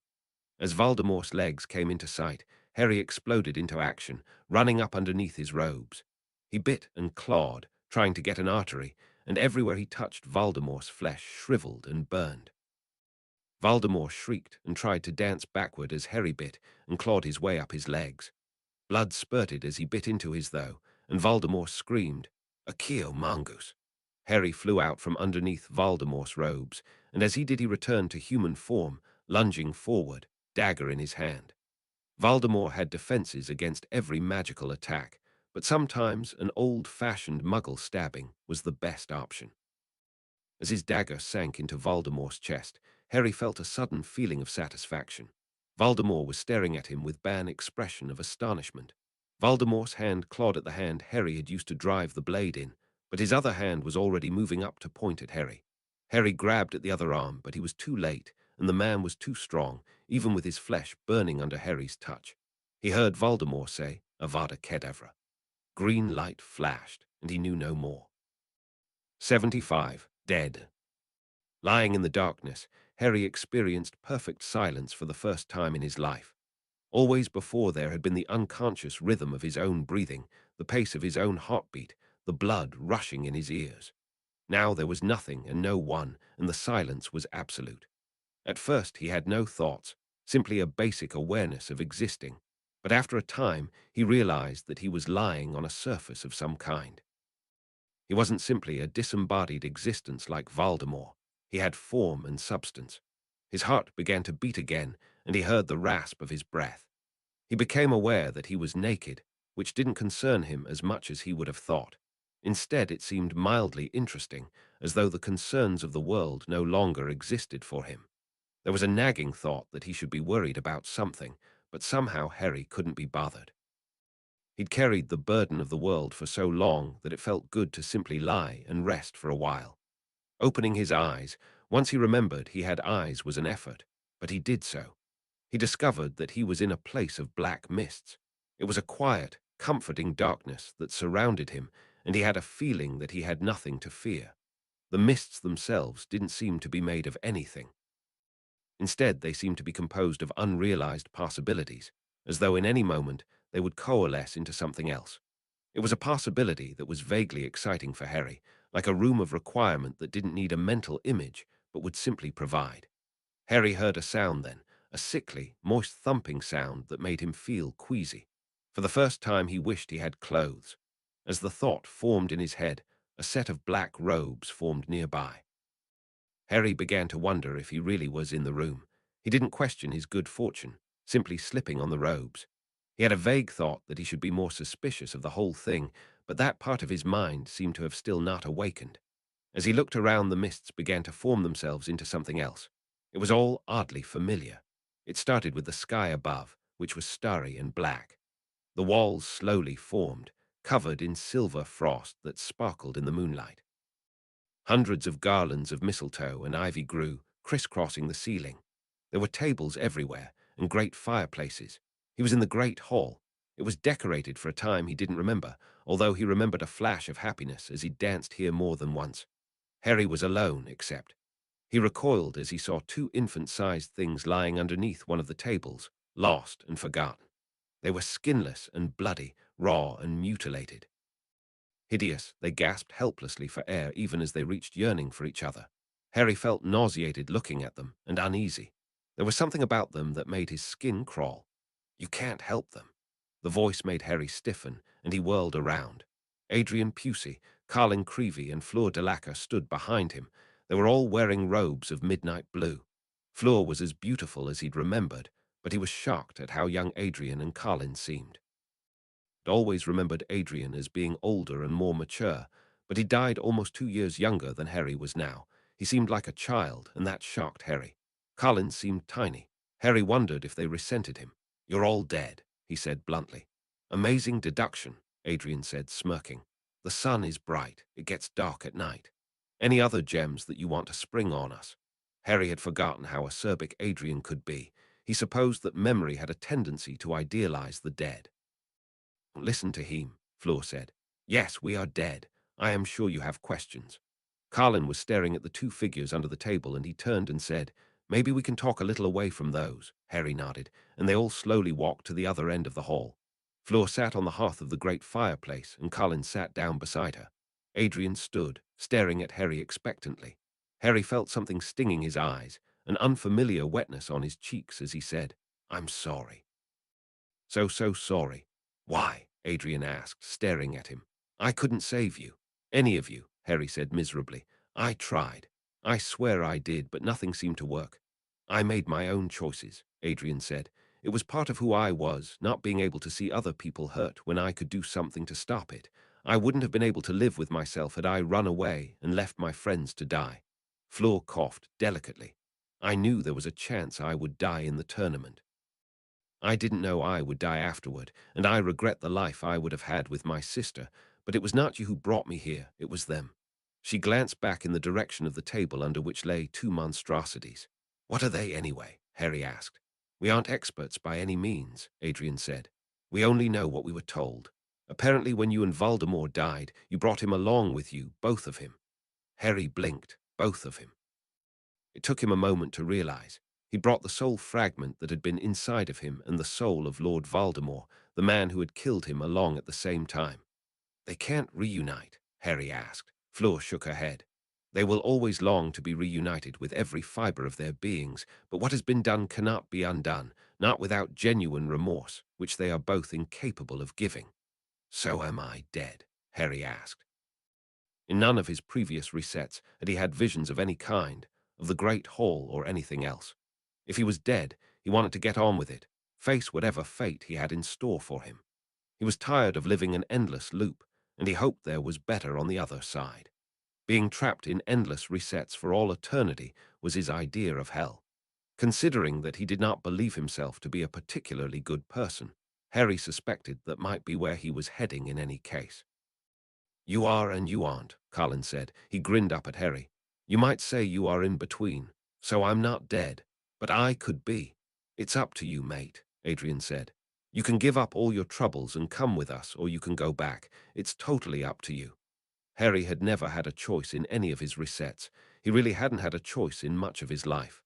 S1: As Voldemort's legs came into sight, Harry exploded into action, running up underneath his robes. He bit and clawed, trying to get an artery, and everywhere he touched Voldemort's flesh shriveled and burned. Voldemort shrieked and tried to dance backward as Harry bit and clawed his way up his legs. Blood spurted as he bit into his, though, and Voldemort screamed, A Keo mongoose. Harry flew out from underneath Voldemort's robes, and as he did he returned to human form, lunging forward, dagger in his hand. Voldemort had defenses against every magical attack, but sometimes an old-fashioned muggle stabbing was the best option. As his dagger sank into Voldemort's chest, Harry felt a sudden feeling of satisfaction. Voldemort was staring at him with an expression of astonishment. Voldemort's hand clawed at the hand Harry had used to drive the blade in, but his other hand was already moving up to point at Harry. Harry grabbed at the other arm, but he was too late, and the man was too strong, even with his flesh burning under Harry's touch. He heard Voldemort say, Avada Kedavra. Green light flashed, and he knew no more. 75. Dead. Lying in the darkness, Harry experienced perfect silence for the first time in his life. Always before there had been the unconscious rhythm of his own breathing, the pace of his own heartbeat, the blood rushing in his ears. Now there was nothing and no one, and the silence was absolute. At first he had no thoughts, simply a basic awareness of existing. But after a time, he realized that he was lying on a surface of some kind. He wasn't simply a disembodied existence like Voldemort. He had form and substance. His heart began to beat again, and he heard the rasp of his breath. He became aware that he was naked, which didn't concern him as much as he would have thought. Instead, it seemed mildly interesting, as though the concerns of the world no longer existed for him. There was a nagging thought that he should be worried about something, but somehow Harry couldn't be bothered. He'd carried the burden of the world for so long that it felt good to simply lie and rest for a while. Opening his eyes, once he remembered he had eyes was an effort, but he did so. He discovered that he was in a place of black mists. It was a quiet, comforting darkness that surrounded him, and he had a feeling that he had nothing to fear. The mists themselves didn't seem to be made of anything. Instead, they seemed to be composed of unrealized possibilities, as though in any moment they would coalesce into something else. It was a possibility that was vaguely exciting for Harry, like a room of requirement that didn't need a mental image, but would simply provide. Harry heard a sound then, a sickly, moist thumping sound that made him feel queasy. For the first time he wished he had clothes. As the thought formed in his head, a set of black robes formed nearby. Harry began to wonder if he really was in the room. He didn't question his good fortune, simply slipping on the robes. He had a vague thought that he should be more suspicious of the whole thing, but that part of his mind seemed to have still not awakened. As he looked around, the mists began to form themselves into something else. It was all oddly familiar. It started with the sky above, which was starry and black. The walls slowly formed, covered in silver frost that sparkled in the moonlight. Hundreds of garlands of mistletoe and ivy grew, crisscrossing the ceiling. There were tables everywhere, and great fireplaces. He was in the great hall. It was decorated for a time he didn't remember, although he remembered a flash of happiness as he danced here more than once. Harry was alone, except. He recoiled as he saw two infant-sized things lying underneath one of the tables, lost and forgotten. They were skinless and bloody, raw and mutilated. Hideous, they gasped helplessly for air even as they reached yearning for each other. Harry felt nauseated looking at them, and uneasy. There was something about them that made his skin crawl. You can't help them. The voice made Harry stiffen, and he whirled around. Adrian Pusey, Carlin Creevy, and Fleur Delacour stood behind him. They were all wearing robes of midnight blue. Fleur was as beautiful as he'd remembered, but he was shocked at how young Adrian and Carlin seemed. He'd always remembered Adrian as being older and more mature, but he died almost 2 years younger than Harry was now. He seemed like a child, and that shocked Harry. Carlin seemed tiny. Harry wondered if they resented him. You're all dead, he said bluntly. Amazing deduction, Adrian said, smirking. The sun is bright. It gets dark at night. Any other gems that you want to spring on us? Harry had forgotten how acerbic Adrian could be. He supposed that memory had a tendency to idealize the dead. Listen to him, Fleur said. Yes, we are dead. I am sure you have questions. Carlin was staring at the two figures under the table, and he turned and said, Maybe we can talk a little away from those. Harry nodded, and they all slowly walked to the other end of the hall. Fleur sat on the hearth of the great fireplace, and Carlin sat down beside her. Adrian stood, staring at Harry expectantly. Harry felt something stinging his eyes, an unfamiliar wetness on his cheeks as he said, I'm sorry. So sorry. Why? Adrian asked, staring at him. I couldn't save you. Any of you, Harry said miserably. I tried. I swear I did, but nothing seemed to work. I made my own choices, Adrian said. It was part of who I was, not being able to see other people hurt when I could do something to stop it. I wouldn't have been able to live with myself had I run away and left my friends to die. Fleur coughed delicately. I knew there was a chance I would die in the tournament. I didn't know I would die afterward, and I regret the life I would have had with my sister, but it was not you who brought me here, it was them. She glanced back in the direction of the table under which lay two monstrosities. What are they, anyway? Harry asked. We aren't experts by any means, Adrian said. We only know what we were told. Apparently when you and Voldemort died, you brought him along with you, both of him. Harry blinked, both of him. It took him a moment to realize. He brought the soul fragment that had been inside of him and the soul of Lord Voldemort, the man who had killed him, along at the same time. They can't reunite, Harry asked. Fleur shook her head. They will always long to be reunited with every fibre of their beings, but what has been done cannot be undone, not without genuine remorse, which they are both incapable of giving. So am I dead? Harry asked. In none of his previous resets had he had visions of any kind, of the Great Hall or anything else. If he was dead, he wanted to get on with it, face whatever fate he had in store for him. He was tired of living an endless loop, and he hoped there was better on the other side. Being trapped in endless resets for all eternity was his idea of hell. Considering that he did not believe himself to be a particularly good person, Harry suspected that might be where he was heading in any case. You are and you aren't, Colin said. He grinned up at Harry. You might say you are in between, so I'm not dead, but I could be. It's up to you, mate, Adrian said. You can give up all your troubles and come with us, or you can go back. It's totally up to you. Harry had never had a choice in any of his resets. He really hadn't had a choice in much of his life.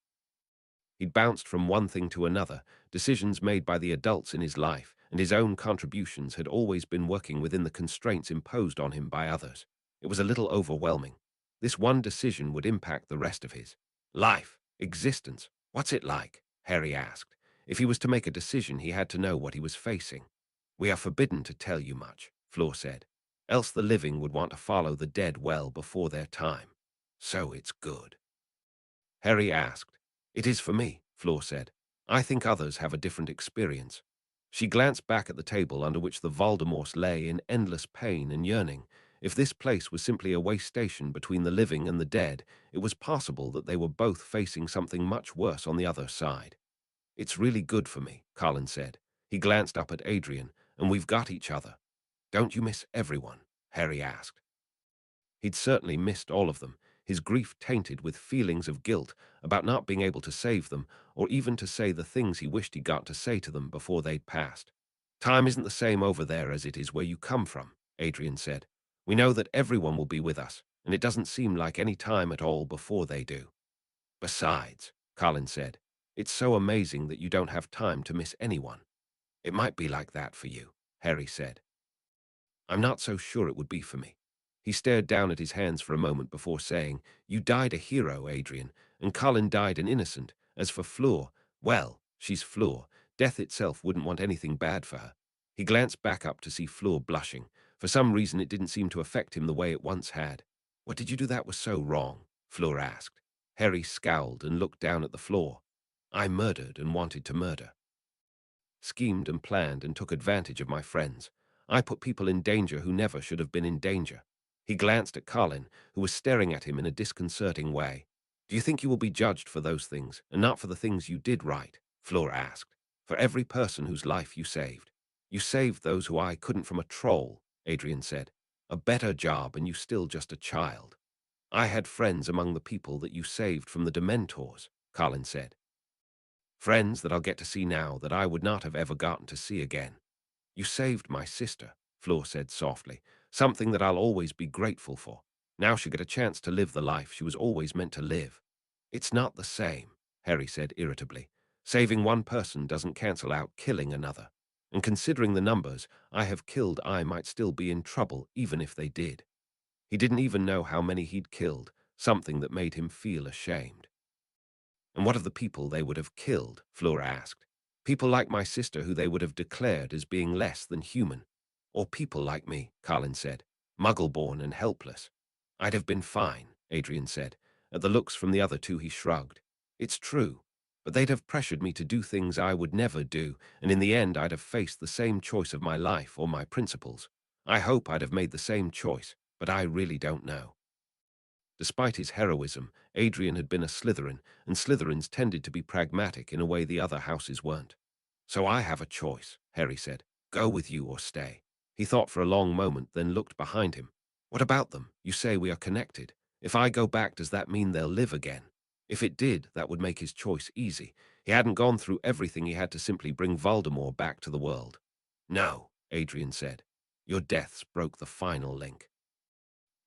S1: He'd bounced from one thing to another, decisions made by the adults in his life, and his own contributions had always been working within the constraints imposed on him by others. It was a little overwhelming. This one decision would impact the rest of his life, existence. What's it like? Harry asked. If he was to make a decision, he had to know what he was facing. We are forbidden to tell you much, Fleur said. Else the living would want to follow the dead well before their time. So it's good. Harry asked. It is for me, Fleur said. I think others have a different experience. She glanced back at the table under which the Voldemorts lay in endless pain and yearning. If this place was simply a way station between the living and the dead, it was possible that they were both facing something much worse on the other side. It's really good for me, Colin said. He glanced up at Adrian, and we've got each other. Don't you miss everyone? Harry asked. He'd certainly missed all of them, his grief tainted with feelings of guilt about not being able to save them, or even to say the things he wished he got to say to them before they'd passed. Time isn't the same over there as it is where you come from, Adrian said. We know that everyone will be with us, and it doesn't seem like any time at all before they do. Besides, Colin said, it's so amazing that you don't have time to miss anyone. It might be like that for you, Harry said. I'm not so sure it would be for me. He stared down at his hands for a moment before saying, You died a hero, Adrian, and Colin died an innocent. As for Fleur, well, she's Fleur. Death itself wouldn't want anything bad for her. He glanced back up to see Fleur blushing. For some reason it didn't seem to affect him the way it once had. What did you do that was so wrong? Fleur asked. Harry scowled and looked down at the floor. I murdered and wanted to murder. Schemed and planned and took advantage of my friends. I put people in danger who never should have been in danger. He glanced at Colin, who was staring at him in a disconcerting way. Do you think you will be judged for those things, and not for the things you did right? Fleur asked. For every person whose life you saved. You saved those who I couldn't from a troll, Adrian said. A better job, and you still just a child. I had friends among the people that you saved from the Dementors, Colin said. Friends that I'll get to see now that I would not have ever gotten to see again. You saved my sister, Fleur said softly, something that I'll always be grateful for. Now she'll get a chance to live the life she was always meant to live. It's not the same, Harry said irritably. Saving one person doesn't cancel out killing another. And considering the numbers I have killed, I might still be in trouble even if they did. He didn't even know how many he'd killed, something that made him feel ashamed. And what of the people they would have killed? Fleur asked. People like my sister who they would have declared as being less than human. Or people like me, Colin said. Muggle-born and helpless. I'd have been fine, Adrian said. At the looks from the other two, he shrugged. It's true, but they'd have pressured me to do things I would never do, and in the end I'd have faced the same choice of my life or my principles. I hope I'd have made the same choice, but I really don't know. Despite his heroism, Adrian had been a Slytherin, and Slytherins tended to be pragmatic in a way the other houses weren't. So I have a choice, Harry said. Go with you or stay. He thought for a long moment, then looked behind him. What about them? You say we are connected. If I go back, does that mean they'll live again? If it did, that would make his choice easy. He hadn't gone through everything he had to simply bring Voldemort back to the world. No, Adrian said. Your deaths broke the final link.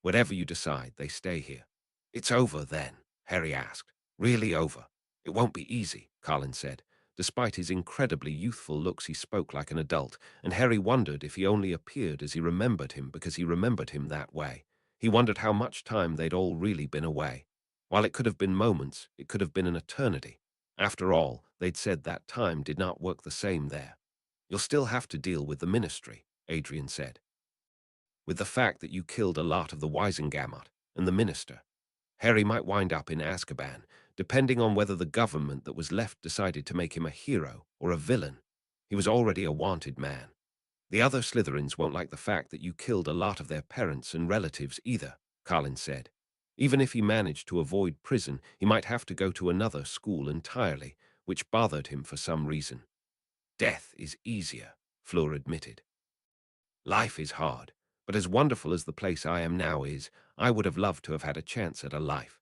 S1: Whatever you decide, they stay here. It's over then, Harry asked. Really over? It won't be easy, Colin said. Despite his incredibly youthful looks, he spoke like an adult, and Harry wondered if he only appeared as he remembered him because he remembered him that way. He wondered how much time they'd all really been away. While it could have been moments, it could have been an eternity. After all, they'd said that time did not work the same there. You'll still have to deal with the Ministry, Adrian said. With the fact that you killed a lot of the Wisengamot and the Minister. Harry might wind up in Azkaban, depending on whether the government that was left decided to make him a hero or a villain. He was already a wanted man. The other Slytherins won't like the fact that you killed a lot of their parents and relatives either, Colin said. Even if he managed to avoid prison, he might have to go to another school entirely, which bothered him for some reason. Death is easier, Fleur admitted. Life is hard, but as wonderful as the place I am now is, I would have loved to have had a chance at a life.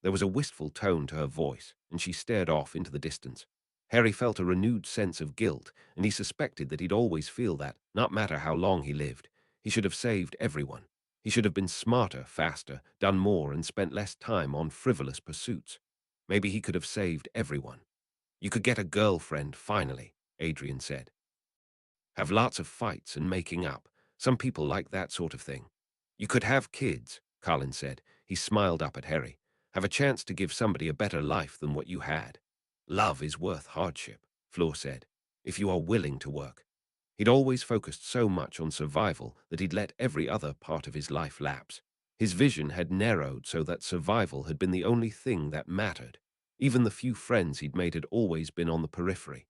S1: There was a wistful tone to her voice, and she stared off into the distance. Harry felt a renewed sense of guilt, and he suspected that he'd always feel that, not matter how long he lived. He should have saved everyone. He should have been smarter, faster, done more, and spent less time on frivolous pursuits. Maybe he could have saved everyone. You could get a girlfriend, finally, Adrian said. Have lots of fights and making up. Some people like that sort of thing. You could have kids, Colin said. He smiled up at Harry. Have a chance to give somebody a better life than what you had. Love is worth hardship, Fleur said, if you are willing to work. He'd always focused so much on survival that he'd let every other part of his life lapse. His vision had narrowed so that survival had been the only thing that mattered. Even the few friends he'd made had always been on the periphery.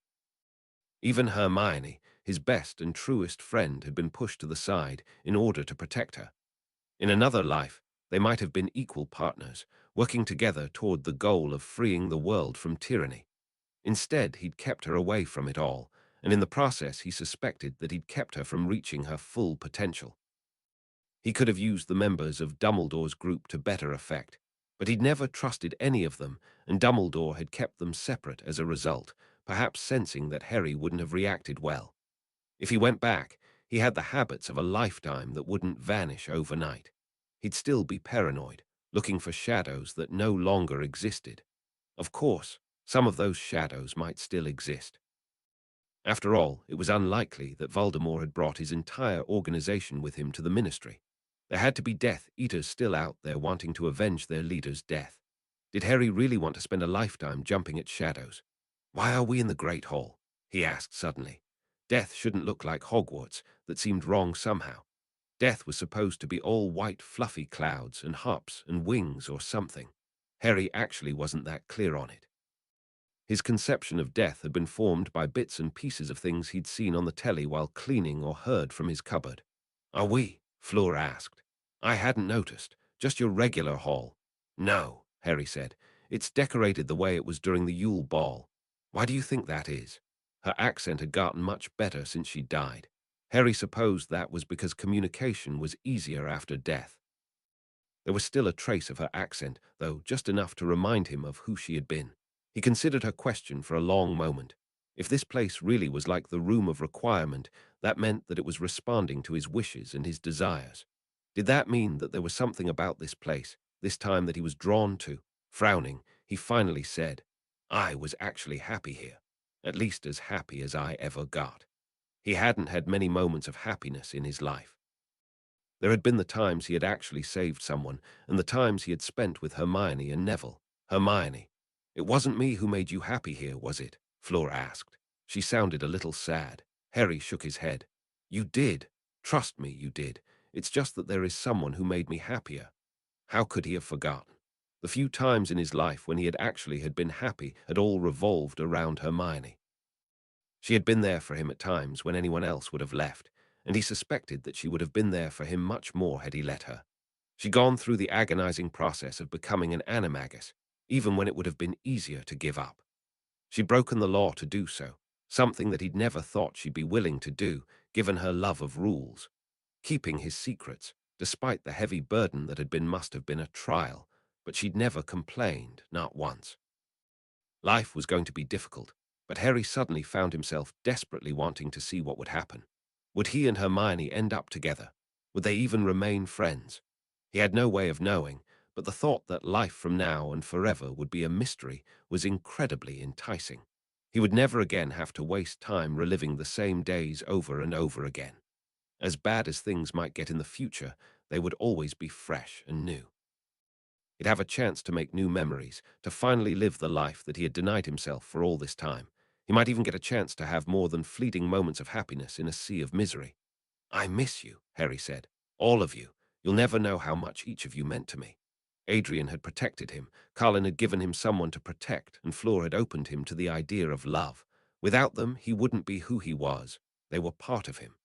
S1: Even Hermione, his best and truest friend, had been pushed to the side in order to protect her. In another life, they might have been equal partners, working together toward the goal of freeing the world from tyranny. Instead, he'd kept her away from it all, and in the process he suspected that he'd kept her from reaching her full potential. He could have used the members of Dumbledore's group to better effect, but he'd never trusted any of them, and Dumbledore had kept them separate as a result, perhaps sensing that Harry wouldn't have reacted well. If he went back, he had the habits of a lifetime that wouldn't vanish overnight. He'd still be paranoid, looking for shadows that no longer existed. Of course, some of those shadows might still exist. After all, it was unlikely that Voldemort had brought his entire organization with him to the Ministry. There had to be Death Eaters still out there wanting to avenge their leader's death. Did Harry really want to spend a lifetime jumping at shadows? Why are we in the Great Hall? He asked suddenly. Death shouldn't look like Hogwarts. That seemed wrong somehow. Death was supposed to be all white fluffy clouds and hops and wings or something. Harry actually wasn't that clear on it. His conception of death had been formed by bits and pieces of things he'd seen on the telly while cleaning or heard from his cupboard. Are we? Fleur asked. I hadn't noticed. Just your regular hall. No, Harry said. It's decorated the way it was during the Yule Ball. Why do you think that is? Her accent had gotten much better since she died. Harry supposed that was because communication was easier after death. There was still a trace of her accent, though just enough to remind him of who she had been. He considered her question for a long moment. If this place really was like the Room of Requirement, that meant that it was responding to his wishes and his desires. Did that mean that there was something about this place, this time, that he was drawn to? Frowning, he finally said, I was actually happy here, at least as happy as I ever got. He hadn't had many moments of happiness in his life. There had been the times he had actually saved someone, and the times he had spent with Hermione and Neville. Hermione. It wasn't me who made you happy here, was it? Fleur asked. She sounded a little sad. Harry shook his head. You did. Trust me, you did. It's just that there is someone who made me happier. How could he have forgotten? The few times in his life when he had been happy had all revolved around Hermione. She had been there for him at times when anyone else would have left, and he suspected that she would have been there for him much more had he let her. She'd gone through the agonizing process of becoming an animagus, even when it would have been easier to give up. She'd broken the law to do so, something that he'd never thought she'd be willing to do, given her love of rules. Keeping his secrets, despite the heavy burden that must have been a trial, but she'd never complained, not once. Life was going to be difficult, but Harry suddenly found himself desperately wanting to see what would happen. Would he and Hermione end up together? Would they even remain friends? He had no way of knowing, but the thought that life from now and forever would be a mystery was incredibly enticing. He would never again have to waste time reliving the same days over and over again. As bad as things might get in the future, they would always be fresh and new. He'd have a chance to make new memories, to finally live the life that he had denied himself for all this time. He might even get a chance to have more than fleeting moments of happiness in a sea of misery. "I miss you," Harry said. "All of you. You'll never know how much each of you meant to me." Adrian had protected him, Colin had given him someone to protect, and Fleur had opened him to the idea of love. Without them, he wouldn't be who he was. They were part of him.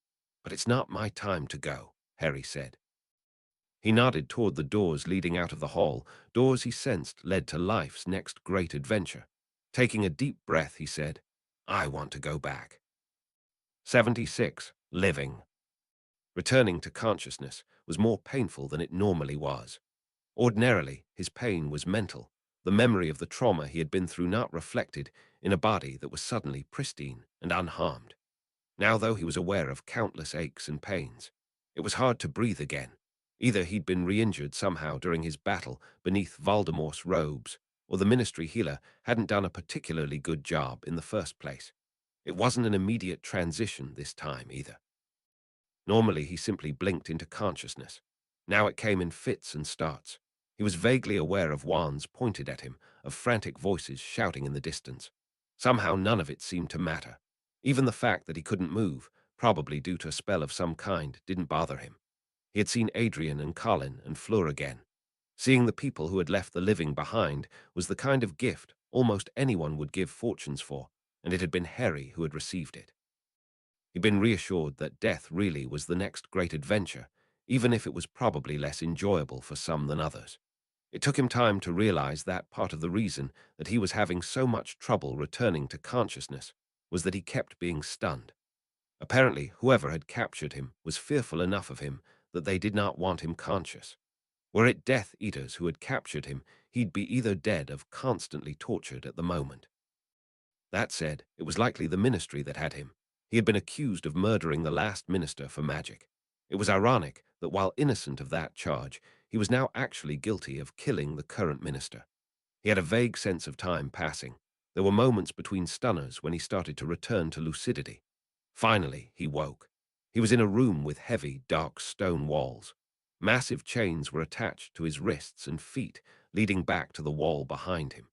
S1: "But it's not my time to go," Harry said. He nodded toward the doors leading out of the hall, doors he sensed led to life's next great adventure. Taking a deep breath, he said, "I want to go back." 76. Living. Returning to consciousness was more painful than it normally was. Ordinarily, his pain was mental, the memory of the trauma he had been through not reflected in a body that was suddenly pristine and unharmed. Now, though, he was aware of countless aches and pains. It was hard to breathe again. Either he'd been re-injured somehow during his battle beneath Voldemort's robes, or the Ministry healer hadn't done a particularly good job in the first place. It wasn't an immediate transition this time, either. Normally, he simply blinked into consciousness. Now it came in fits and starts. He was vaguely aware of wands pointed at him, of frantic voices shouting in the distance. Somehow none of it seemed to matter. Even the fact that he couldn't move, probably due to a spell of some kind, didn't bother him. He had seen Adrian and Colin and Fleur again. Seeing the people who had left the living behind was the kind of gift almost anyone would give fortunes for, and it had been Harry who had received it. He'd been reassured that death really was the next great adventure, even if it was probably less enjoyable for some than others. It took him time to realize that part of the reason that he was having so much trouble returning to consciousness was that he kept being stunned. Apparently, whoever had captured him was fearful enough of him that they did not want him conscious. Were it Death Eaters who had captured him, he'd be either dead or constantly tortured at the moment. That said, it was likely the Ministry that had him. He had been accused of murdering the last minister for magic. It was ironic that while innocent of that charge, he was now actually guilty of killing the current minister. He had a vague sense of time passing. There were moments between stunners when he started to return to lucidity. Finally, he woke. He was in a room with heavy, dark stone walls. Massive chains were attached to his wrists and feet, leading back to the wall behind him.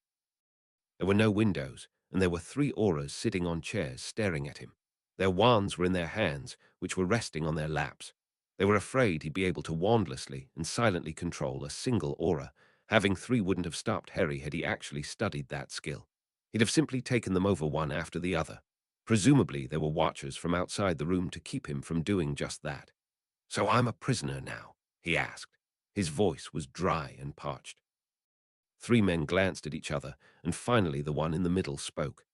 S1: There were no windows, and there were 3 auras sitting on chairs staring at him. Their wands were in their hands, which were resting on their laps. They were afraid he'd be able to wandlessly and silently control a single aura. Having 3 wouldn't have stopped Harry had he actually studied that skill. He'd have simply taken them over one after the other. Presumably, there were watchers from outside the room to keep him from doing just that. "So I'm a prisoner now?" he asked. His voice was dry and parched. 3 men glanced at each other, and finally the one in the middle spoke.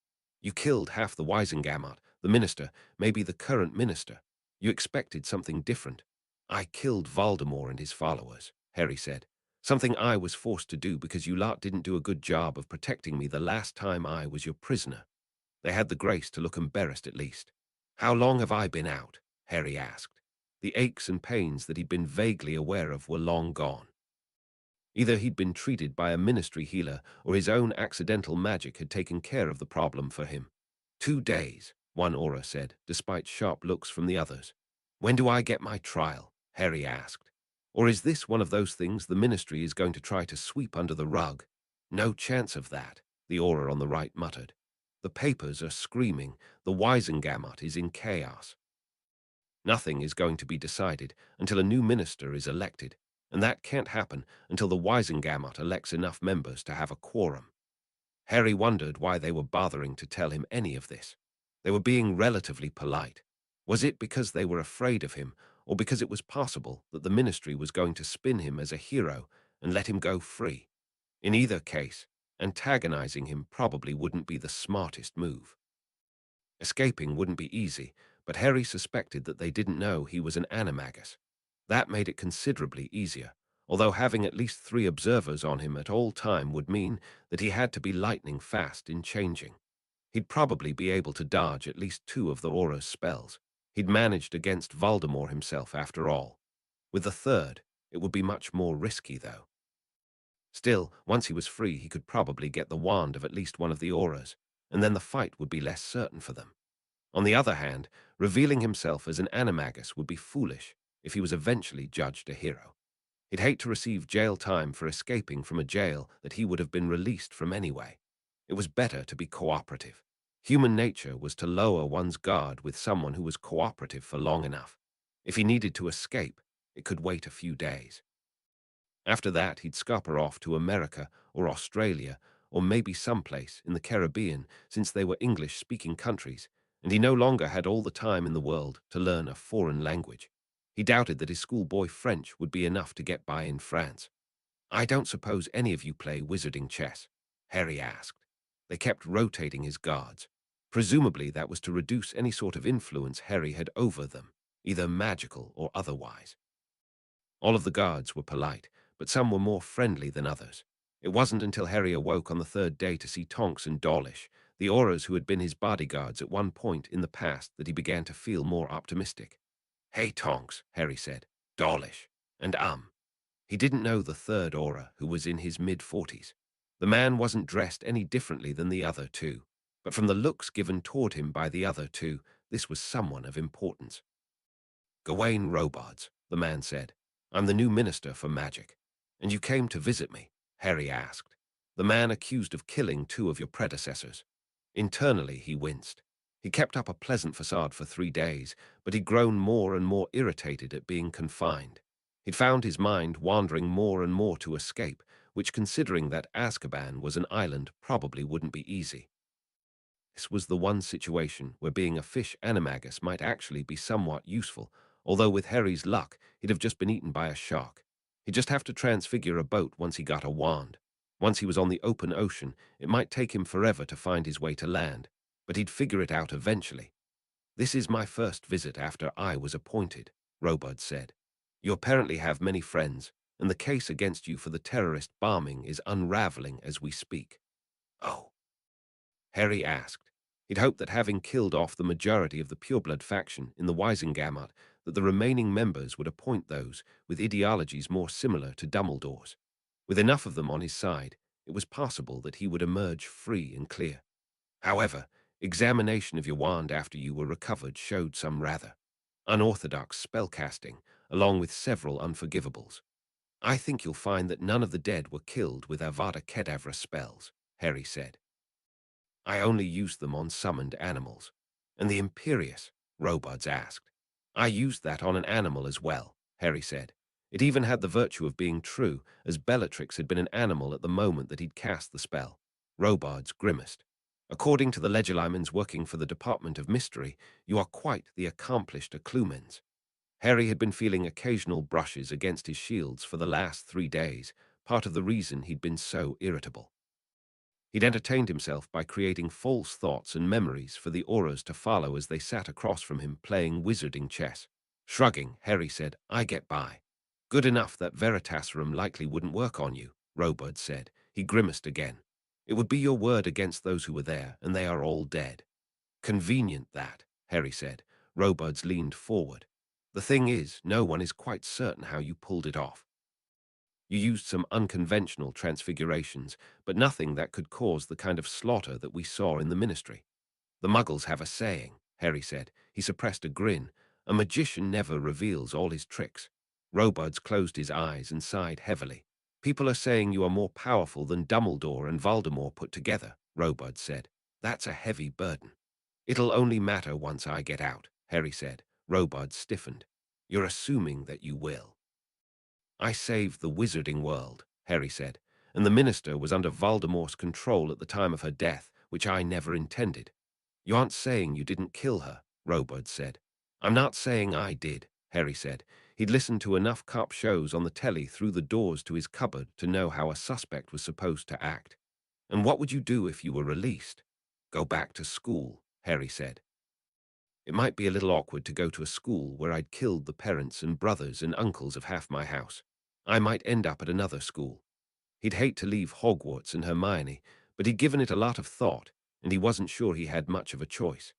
S1: "You killed half the Wisengamot, the minister, maybe the current minister. You expected something different." "I killed Voldemort and his followers," Harry said. "Something I was forced to do because you lot didn't do a good job of protecting me the last time I was your prisoner." They had the grace to look embarrassed at least. "How long have I been out?" Harry asked. The aches and pains that he'd been vaguely aware of were long gone. Either he'd been treated by a ministry healer or his own accidental magic had taken care of the problem for him. 2 days, one aura said, despite sharp looks from the others. "When do I get my trial?" Harry asked. "Or is this one of those things the ministry is going to try to sweep under the rug?" "No chance of that," the aura on the right muttered. "The papers are screaming. The Wisengamot is in chaos." Nothing is going to be decided until a new minister is elected, and that can't happen until the Wisengamot elects enough members to have a quorum. Harry wondered why they were bothering to tell him any of this. They were being relatively polite. Was it because they were afraid of him, or because it was possible that the ministry was going to spin him as a hero and let him go free? In either case, antagonizing him probably wouldn't be the smartest move. Escaping wouldn't be easy, but Harry suspected that they didn't know he was an animagus. That made it considerably easier, although having at least 3 observers on him at all time would mean that he had to be lightning fast in changing. He'd probably be able to dodge at least 2 of the aura's spells. He'd managed against Voldemort himself after all. With the third, it would be much more risky, though. Still, once he was free, he could probably get the wand of at least one of the auras, and then the fight would be less certain for them. On the other hand, revealing himself as an animagus would be foolish if he was eventually judged a hero. He'd hate to receive jail time for escaping from a jail that he would have been released from anyway. It was better to be cooperative. Human nature was to lower one's guard with someone who was cooperative for long enough. If he needed to escape, it could wait a few days. After that, he'd scupper off to America or Australia or maybe someplace in the Caribbean, since they were English-speaking countries, and he no longer had all the time in the world to learn a foreign language. He doubted that his schoolboy French would be enough to get by in France. "I don't suppose any of you play wizarding chess?" Harry asked. They kept rotating his guards. Presumably that was to reduce any sort of influence Harry had over them, either magical or otherwise. All of the guards were polite, but some were more friendly than others. It wasn't until Harry awoke on the third day to see Tonks and Dawlish, the auras who had been his bodyguards at one point in the past, that he began to feel more optimistic. "Hey, Tonks," Harry said. "Dawlish." And He didn't know the third aura, who was in his mid-40s. The man wasn't dressed any differently than the other two, but from the looks given toward him by the other two, this was someone of importance. "Gawain Robards," the man said. "I'm the new minister for magic." "And you came to visit me?" Harry asked. "The man accused of killing 2 of your predecessors." Internally, he winced. He kept up a pleasant facade for 3 days, but he'd grown more and more irritated at being confined. He'd found his mind wandering more and more to escape, which, considering that Azkaban was an island, probably wouldn't be easy. This was the one situation where being a fish animagus might actually be somewhat useful, although with Harry's luck, he'd have just been eaten by a shark. He'd just have to transfigure a boat once he got a wand. Once he was on the open ocean, it might take him forever to find his way to land, but he'd figure it out eventually. "This is my first visit after I was appointed," Robard said. "You apparently have many friends, and the case against you for the terrorist bombing is unraveling as we speak." "Oh?" Harry asked. He'd hoped that having killed off the majority of the pureblood faction in the Wisengamot, that the remaining members would appoint those with ideologies more similar to Dumbledore's. With enough of them on his side, it was possible that he would emerge free and clear. However, examination of your wand after you were recovered showed some rather unorthodox spellcasting, along with several unforgivables. "I think you'll find that none of the dead were killed with Avada Kedavra spells," Harry said. "I only used them on summoned animals." "And the Imperius?" Robards asked. "I used that on an animal as well," Harry said. "It even had the virtue of being true, as Bellatrix had been an animal at the moment that he'd cast the spell." Robards grimaced. "According to the Legilimens working for the Department of Mystery, you are quite the accomplished Acclumens." Harry had been feeling occasional brushes against his shields for the last 3 days, part of the reason he'd been so irritable. He'd entertained himself by creating false thoughts and memories for the auras to follow as they sat across from him playing wizarding chess. Shrugging, Harry said, "I get by." "Good enough that Veritasrum likely wouldn't work on you," Robard said. He grimaced again. "It would be your word against those who were there, and they are all dead." "Convenient that," Harry said. Robards leaned forward. "The thing is, no one is quite certain how you pulled it off. You used some unconventional transfigurations, but nothing that could cause the kind of slaughter that we saw in the Ministry." "The Muggles have a saying," Harry said. He suppressed a grin. "A magician never reveals all his tricks." Robards closed his eyes and sighed heavily. "People are saying you are more powerful than Dumbledore and Voldemort put together," Robards said. "That's a heavy burden." "It'll only matter once I get out," Harry said. Robard stiffened. You're assuming that you will. I saved the wizarding world, Harry said, and the minister was under Voldemort's control at the time of her death, which I never intended. You aren't saying you didn't kill her, Robard said. I'm not saying I did, Harry said. He'd listened to enough cop shows on the telly through the doors to his cupboard to know how a suspect was supposed to act. And what would you do if you were released? Go back to school, Harry said. It might be a little awkward to go to a school where I'd killed the parents and brothers and uncles of half my house. I might end up at another school. He'd hate to leave Hogwarts and Hermione, but he'd given it a lot of thought, and he wasn't sure he had much of a choice.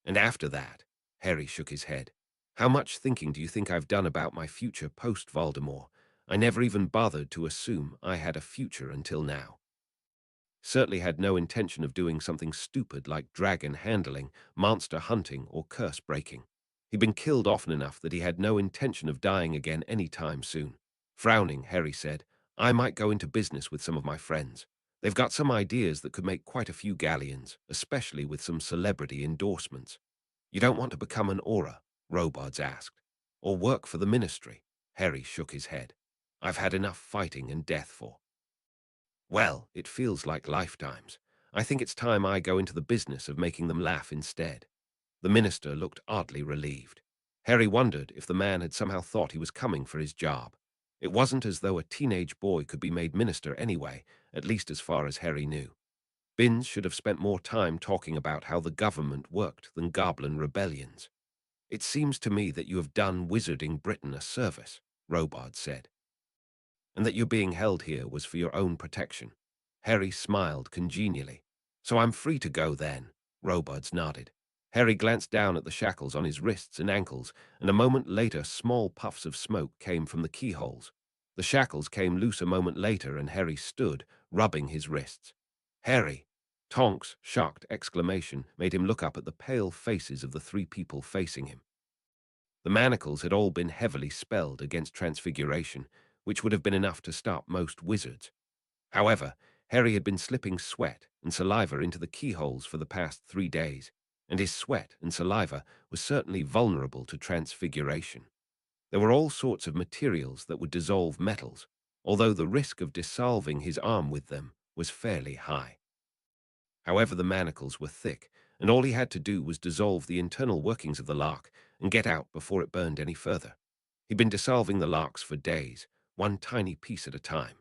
S1: And after that, Harry shook his head. How much thinking do you think I've done about my future post-Voldemort? I never even bothered to assume I had a future until now. Certainly had no intention of doing something stupid like dragon handling, monster hunting, or curse breaking. He'd been killed often enough that he had no intention of dying again any time soon. Frowning, Harry said, I might go into business with some of my friends. They've got some ideas that could make quite a few galleons, especially with some celebrity endorsements. You don't want to become an aura? Robards asked. Or work for the ministry? Harry shook his head. I've had enough fighting and death for. Well, it feels like lifetimes. I think it's time I go into the business of making them laugh instead. The minister looked oddly relieved. Harry wondered if the man had somehow thought he was coming for his job. It wasn't as though a teenage boy could be made minister anyway, at least as far as Harry knew. Binns should have spent more time talking about how the government worked than goblin rebellions. It seems to me that you have done wizarding Britain a service, Robard said, and that your being held here was for your own protection. Harry smiled congenially. So I'm free to go then, Robards nodded. Harry glanced down at the shackles on his wrists and ankles, and a moment later small puffs of smoke came from the keyholes. The shackles came loose a moment later, and Harry stood, rubbing his wrists. Harry! Tonk's shocked exclamation made him look up at the pale faces of the three people facing him. The manacles had all been heavily spelled against transfiguration, which would have been enough to stop most wizards. However, Harry had been slipping sweat and saliva into the keyholes for the past 3 days, and his sweat and saliva was certainly vulnerable to transfiguration. There were all sorts of materials that would dissolve metals, although the risk of dissolving his arm with them was fairly high. However, the manacles were thick, and all he had to do was dissolve the internal workings of the lock and get out before it burned any further. He'd been dissolving the locks for days, one tiny piece at a time.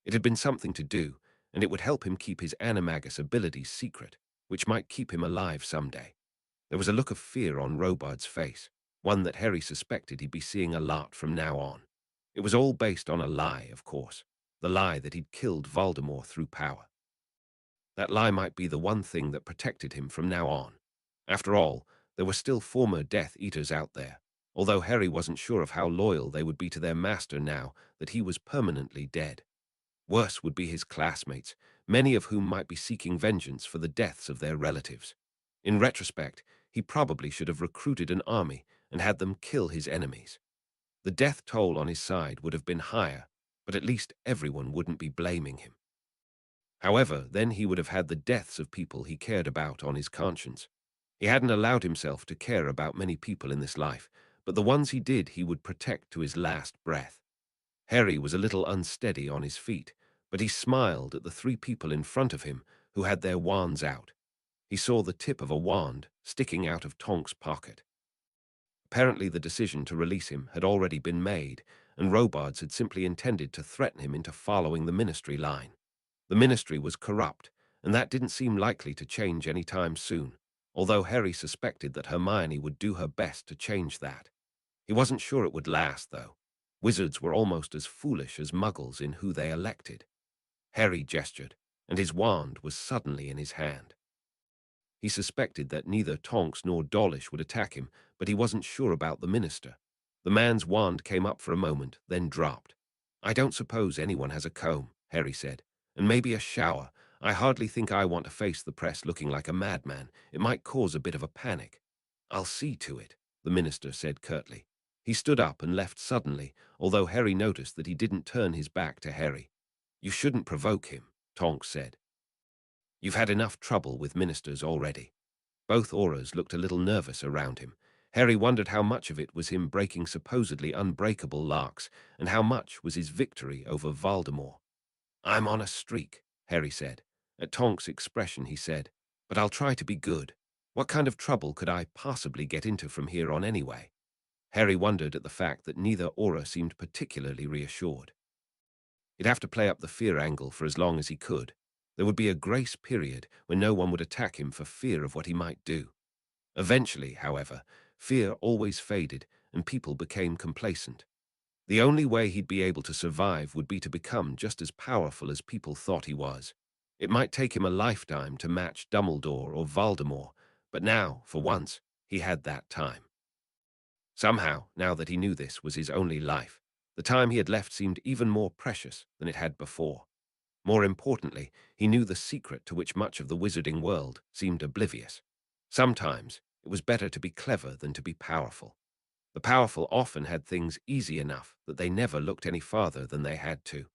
S1: It had been something to do, and it would help him keep his animagus abilities secret, which might keep him alive someday. There was a look of fear on Robard's face, one that Harry suspected he'd be seeing a lot from now on. It was all based on a lie, of course, the lie that he'd killed Voldemort through power. That lie might be the one thing that protected him from now on. After all, there were still former Death Eaters out there, although Harry wasn't sure of how loyal they would be to their master now that he was permanently dead. Worse would be his classmates, many of whom might be seeking vengeance for the deaths of their relatives. In retrospect, he probably should have recruited an army and had them kill his enemies. The death toll on his side would have been higher, but at least everyone wouldn't be blaming him. However, then he would have had the deaths of people he cared about on his conscience. He hadn't allowed himself to care about many people in this life, but the ones he did he would protect to his last breath. Harry was a little unsteady on his feet, but he smiled at the three people in front of him who had their wands out. He saw the tip of a wand sticking out of Tonk's pocket. Apparently the decision to release him had already been made, and Robards had simply intended to threaten him into following the ministry line. The ministry was corrupt, and that didn't seem likely to change any time soon, although Harry suspected that Hermione would do her best to change that. He wasn't sure it would last, though. Wizards were almost as foolish as muggles in who they elected. Harry gestured, and his wand was suddenly in his hand. He suspected that neither Tonks nor Dawlish would attack him, but he wasn't sure about the minister. The man's wand came up for a moment, then dropped. I don't suppose anyone has a comb, Harry said, and maybe a shower. I hardly think I want to face the press looking like a madman. It might cause a bit of a panic. I'll see to it, the minister said curtly. He stood up and left suddenly, although Harry noticed that he didn't turn his back to Harry. You shouldn't provoke him, Tonks said. You've had enough trouble with ministers already. Both auras looked a little nervous around him. Harry wondered how much of it was him breaking supposedly unbreakable locks, and how much was his victory over Voldemort. "I'm on a streak," Harry said. At Tonk's expression, he said, "But I'll try to be good. What kind of trouble could I possibly get into from here on anyway?" Harry wondered at the fact that neither aura seemed particularly reassured. He'd have to play up the fear angle for as long as he could. There would be a grace period when no one would attack him for fear of what he might do. Eventually, however, fear always faded and people became complacent. The only way he'd be able to survive would be to become just as powerful as people thought he was. It might take him a lifetime to match Dumbledore or Voldemort, but now, for once, he had that time. Somehow, now that he knew this was his only life, the time he had left seemed even more precious than it had before. More importantly, he knew the secret to which much of the wizarding world seemed oblivious. Sometimes, it was better to be clever than to be powerful. The powerful often had things easy enough that they never looked any farther than they had to.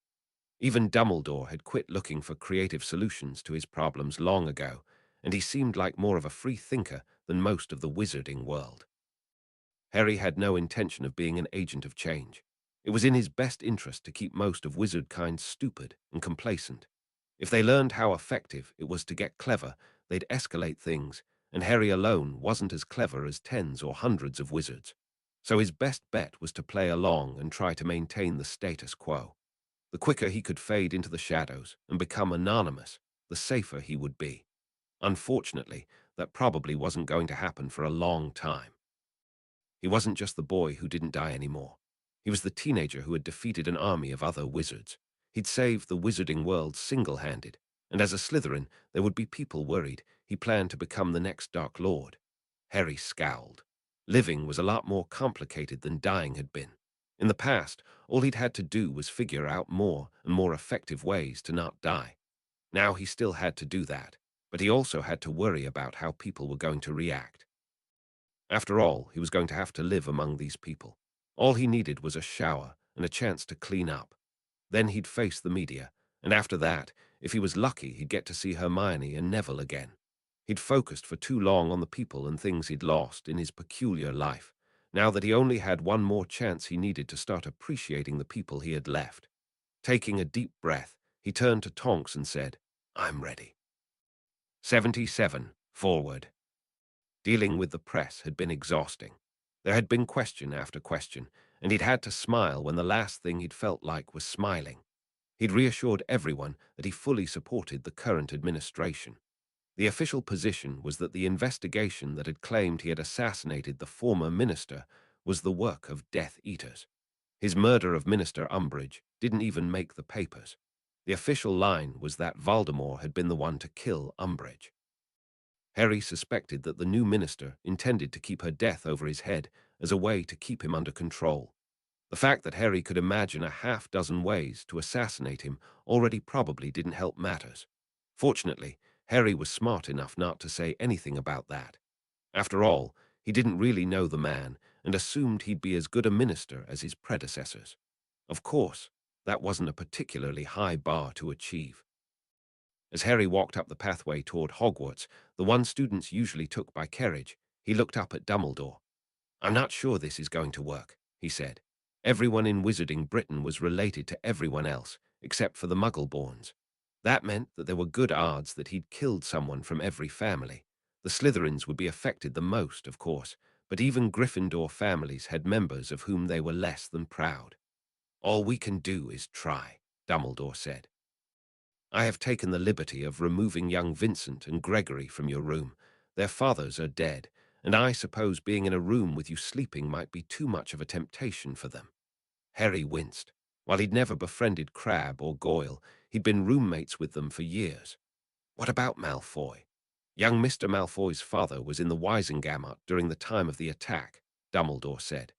S1: Even Dumbledore had quit looking for creative solutions to his problems long ago, and he seemed like more of a free thinker than most of the wizarding world. Harry had no intention of being an agent of change. It was in his best interest to keep most of wizardkind stupid and complacent. If they learned how effective it was to get clever, they'd escalate things, and Harry alone wasn't as clever as tens or hundreds of wizards. So his best bet was to play along and try to maintain the status quo. The quicker he could fade into the shadows and become anonymous, the safer he would be. Unfortunately, that probably wasn't going to happen for a long time. He wasn't just the boy who didn't die anymore. He was the teenager who had defeated an army of other wizards. He'd saved the wizarding world single-handed, and as a Slytherin, there would be people worried he planned to become the next Dark Lord. Harry scowled. Living was a lot more complicated than dying had been. In the past, all he'd had to do was figure out more and more effective ways to not die. Now he still had to do that, but he also had to worry about how people were going to react. After all, he was going to have to live among these people. All he needed was a shower and a chance to clean up. Then he'd face the media, and after that, if he was lucky, he'd get to see Hermione and Neville again. He'd focused for too long on the people and things he'd lost in his peculiar life. Now that he only had one more chance, he needed to start appreciating the people he had left. Taking a deep breath, he turned to Tonks and said, "I'm ready." 77. Forward. Dealing with the press had been exhausting. There had been question after question, and he'd had to smile when the last thing he'd felt like was smiling. He'd reassured everyone that he fully supported the current administration. The official position was that the investigation that had claimed he had assassinated the former minister was the work of Death Eaters. His murder of Minister Umbridge didn't even make the papers. The official line was that Voldemort had been the one to kill Umbridge. Harry suspected that the new minister intended to keep her death over his head as a way to keep him under control. The fact that Harry could imagine a half-dozen ways to assassinate him already probably didn't help matters. Fortunately, Harry was smart enough not to say anything about that. After all, he didn't really know the man and assumed he'd be as good a minister as his predecessors. Of course, that wasn't a particularly high bar to achieve. As Harry walked up the pathway toward Hogwarts, the one students usually took by carriage, he looked up at Dumbledore. "I'm not sure this is going to work," he said. Everyone in Wizarding Britain was related to everyone else, except for the Muggle-borns. That meant that there were good odds that he'd killed someone from every family. The Slytherins would be affected the most, of course, but even Gryffindor families had members of whom they were less than proud. "All we can do is try," Dumbledore said. "I have taken the liberty of removing young Vincent and Gregory from your room. Their fathers are dead, and I suppose being in a room with you sleeping might be too much of a temptation for them." Harry winced. While he'd never befriended Crabbe or Goyle, he'd been roommates with them for years. What about Malfoy? Young Mr. Malfoy's father was in the Wisengamot during the time of the attack, Dumbledore said.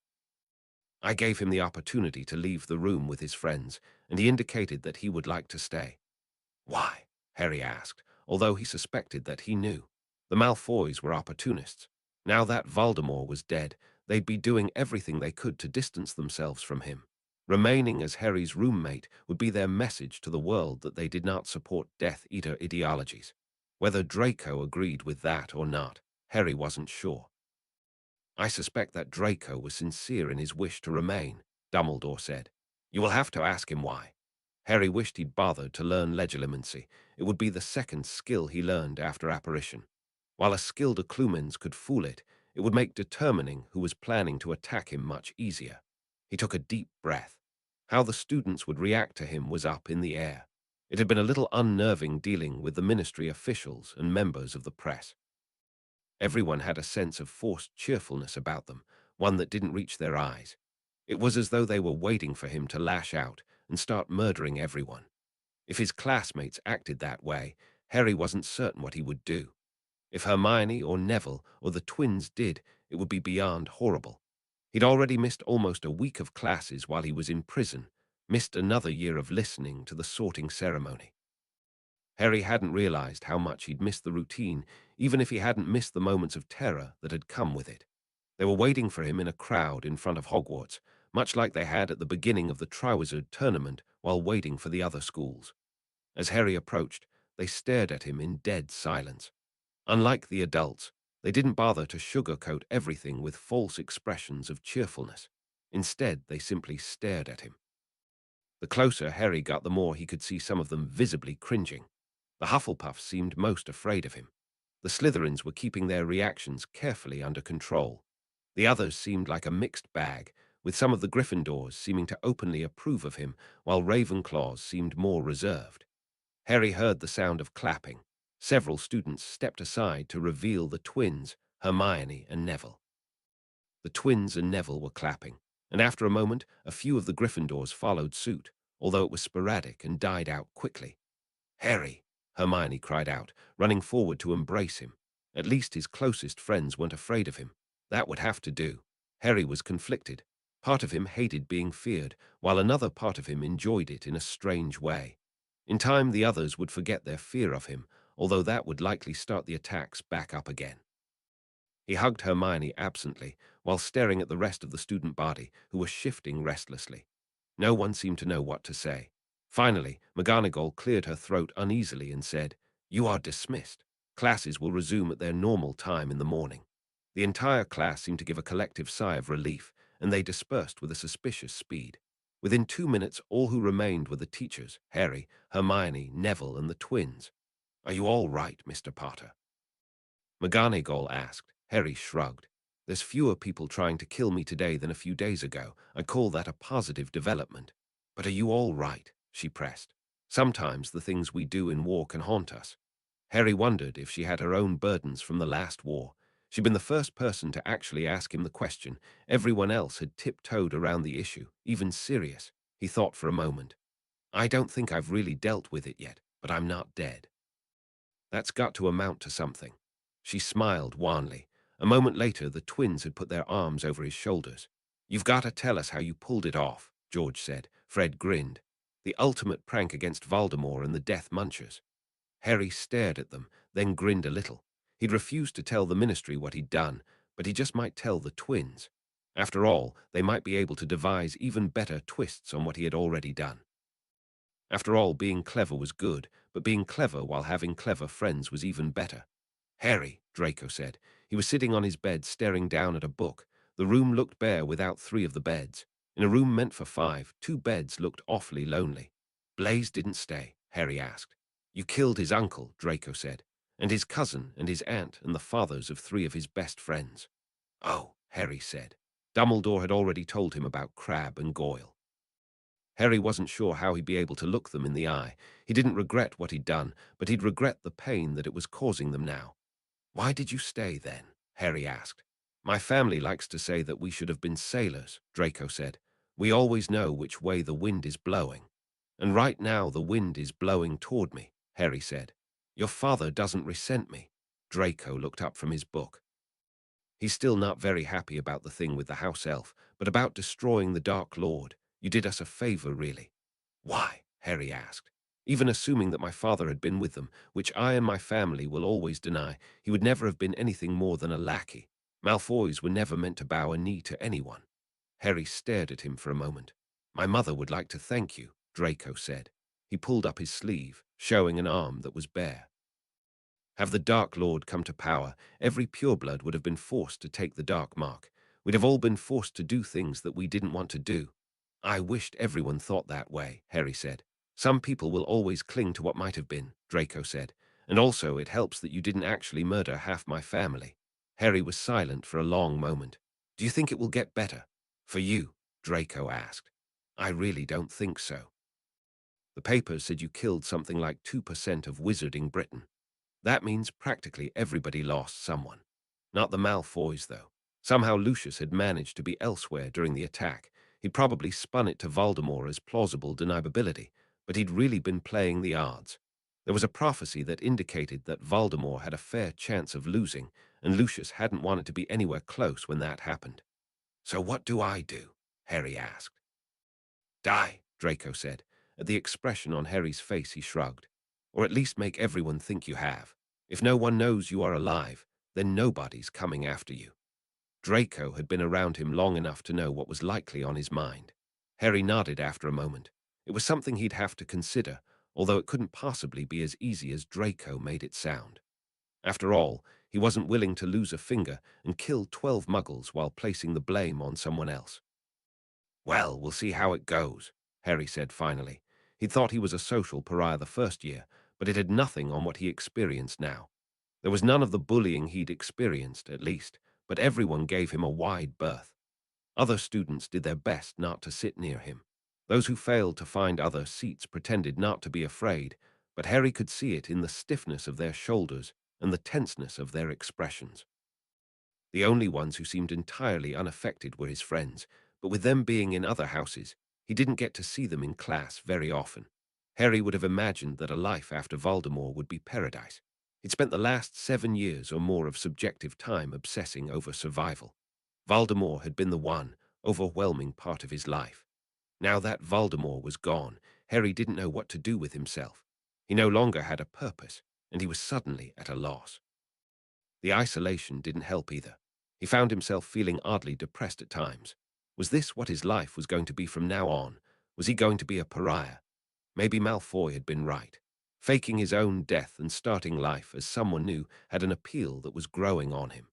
S1: I gave him the opportunity to leave the room with his friends, and he indicated that he would like to stay. "Why?" Harry asked, although he suspected that he knew. The Malfoys were opportunists. Now that Voldemort was dead, they'd be doing everything they could to distance themselves from him. Remaining as Harry's roommate would be their message to the world that they did not support Death Eater ideologies. Whether Draco agreed with that or not, Harry wasn't sure. I suspect that Draco was sincere in his wish to remain, Dumbledore said. You will have to ask him why. Harry wished he'd bothered to learn legilimency. It would be the second skill he learned after apparition. While a skilled occlumens could fool it, it would make determining who was planning to attack him much easier. He took a deep breath. How the students would react to him was up in the air. It had been a little unnerving dealing with the ministry officials and members of the press. Everyone had a sense of forced cheerfulness about them, one that didn't reach their eyes. It was as though they were waiting for him to lash out and start murdering everyone. If his classmates acted that way, Harry wasn't certain what he would do. If Hermione or Neville or the twins did, it would be beyond horrible. He'd already missed almost a week of classes while he was in prison, missed another year of listening to the sorting ceremony. Harry hadn't realized how much he'd missed the routine, even if he hadn't missed the moments of terror that had come with it. They were waiting for him in a crowd in front of Hogwarts, much like they had at the beginning of the Triwizard Tournament while waiting for the other schools. As Harry approached, they stared at him in dead silence. Unlike the adults, they didn't bother to sugarcoat everything with false expressions of cheerfulness. Instead, they simply stared at him. The closer Harry got, the more he could see some of them visibly cringing. The Hufflepuffs seemed most afraid of him. The Slytherins were keeping their reactions carefully under control. The others seemed like a mixed bag, with some of the Gryffindors seeming to openly approve of him, while Ravenclaws seemed more reserved. Harry heard the sound of clapping. Several students stepped aside to reveal the twins, Hermione and Neville. The twins and Neville were clapping, and after a moment, a few of the Gryffindors followed suit, although it was sporadic and died out quickly. Harry, Hermione cried out, running forward to embrace him. At least his closest friends weren't afraid of him. That would have to do. Harry was conflicted. Part of him hated being feared, while another part of him enjoyed it in a strange way. In time, the others would forget their fear of him, although that would likely start the attacks back up again. He hugged Hermione absently, while staring at the rest of the student body, who were shifting restlessly. No one seemed to know what to say. Finally, McGonagall cleared her throat uneasily and said, "You are dismissed. Classes will resume at their normal time in the morning." The entire class seemed to give a collective sigh of relief, and they dispersed with a suspicious speed. Within 2 minutes, all who remained were the teachers, Harry, Hermione, Neville, and the twins. "Are you all right, Mr. Potter?" McGonagall asked. Harry shrugged. "There's fewer people trying to kill me today than a few days ago. I call that a positive development." "But are you all right?" she pressed. "Sometimes the things we do in war can haunt us." Harry wondered if she had her own burdens from the last war. She'd been the first person to actually ask him the question. Everyone else had tiptoed around the issue, even Sirius. He thought for a moment. "I don't think I've really dealt with it yet, but I'm not dead." That's got to amount to something. She smiled wanly. A moment later, the twins had put their arms over his shoulders. "You've got to tell us how you pulled it off," George said. Fred grinned. "The ultimate prank against Voldemort and the Death Munchers." Harry stared at them, then grinned a little. He'd refused to tell the Ministry what he'd done, but he just might tell the twins. After all, they might be able to devise even better twists on what he had already done. After all, being clever was good, but being clever while having clever friends was even better. "Harry," Draco said. He was sitting on his bed staring down at a book. The room looked bare without 3 of the beds. In a room meant for 5, 2 beds looked awfully lonely. "Blaise didn't stay?" Harry asked. "You killed his uncle," Draco said, "and his cousin and his aunt and the fathers of 3 of his best friends." "Oh," Harry said. Dumbledore had already told him about Crabbe and Goyle. Harry wasn't sure how he'd be able to look them in the eye. He didn't regret what he'd done, but he'd regret the pain that it was causing them now. "Why did you stay, then?" Harry asked. "My family likes to say that we should have been sailors," Draco said. "We always know which way the wind is blowing." "And right now the wind is blowing toward me," Harry said. "Your father doesn't resent me." Draco looked up from his book. "He's still not very happy about the thing with the house elf, but about destroying the Dark Lord. You did us a favor, really." "Why?" Harry asked. "Even assuming that my father had been with them, which I and my family will always deny, he would never have been anything more than a lackey. Malfoys were never meant to bow a knee to anyone." Harry stared at him for a moment. "My mother would like to thank you," Draco said. He pulled up his sleeve, showing an arm that was bare. Have the Dark Lord come to power, every pureblood would have been forced to take the Dark Mark. We'd have all been forced to do things that we didn't want to do. I wished everyone thought that way, Harry said. Some people will always cling to what might have been, Draco said. And also it helps that you didn't actually murder half my family. Harry was silent for a long moment. Do you think it will get better? For you? Draco asked. I really don't think so. The papers said you killed something like 2% of wizarding Britain. That means practically everybody lost someone. Not the Malfoys, though. Somehow Lucius had managed to be elsewhere during the attack. He'd probably spun it to Voldemort as plausible deniability, but he'd really been playing the odds. There was a prophecy that indicated that Voldemort had a fair chance of losing, and Lucius hadn't wanted to be anywhere close when that happened. So what do I do? Harry asked. Die, Draco said. At the expression on Harry's face, he shrugged. Or at least make everyone think you have. If no one knows you are alive, then nobody's coming after you. Draco had been around him long enough to know what was likely on his mind. Harry nodded after a moment. It was something he'd have to consider, although it couldn't possibly be as easy as Draco made it sound. After all, he wasn't willing to lose a finger and kill 12 muggles while placing the blame on someone else. Well, we'll see how it goes, Harry said finally. He'd thought he was a social pariah the first year, but it had nothing on what he experienced now. There was none of the bullying he'd experienced, at least, but everyone gave him a wide berth. Other students did their best not to sit near him. Those who failed to find other seats pretended not to be afraid, but Harry could see it in the stiffness of their shoulders and the tenseness of their expressions. The only ones who seemed entirely unaffected were his friends, but with them being in other houses, he didn't get to see them in class very often. Harry would have imagined that a life after Voldemort would be paradise. He'd spent the last 7 years or more of subjective time obsessing over survival. Voldemort had been the one, overwhelming part of his life. Now that Voldemort was gone, Harry didn't know what to do with himself. He no longer had a purpose, and he was suddenly at a loss. The isolation didn't help either. He found himself feeling oddly depressed at times. Was this what his life was going to be from now on? Was he going to be a pariah? Maybe Malfoy had been right. Faking his own death and starting life as someone new had an appeal that was growing on him.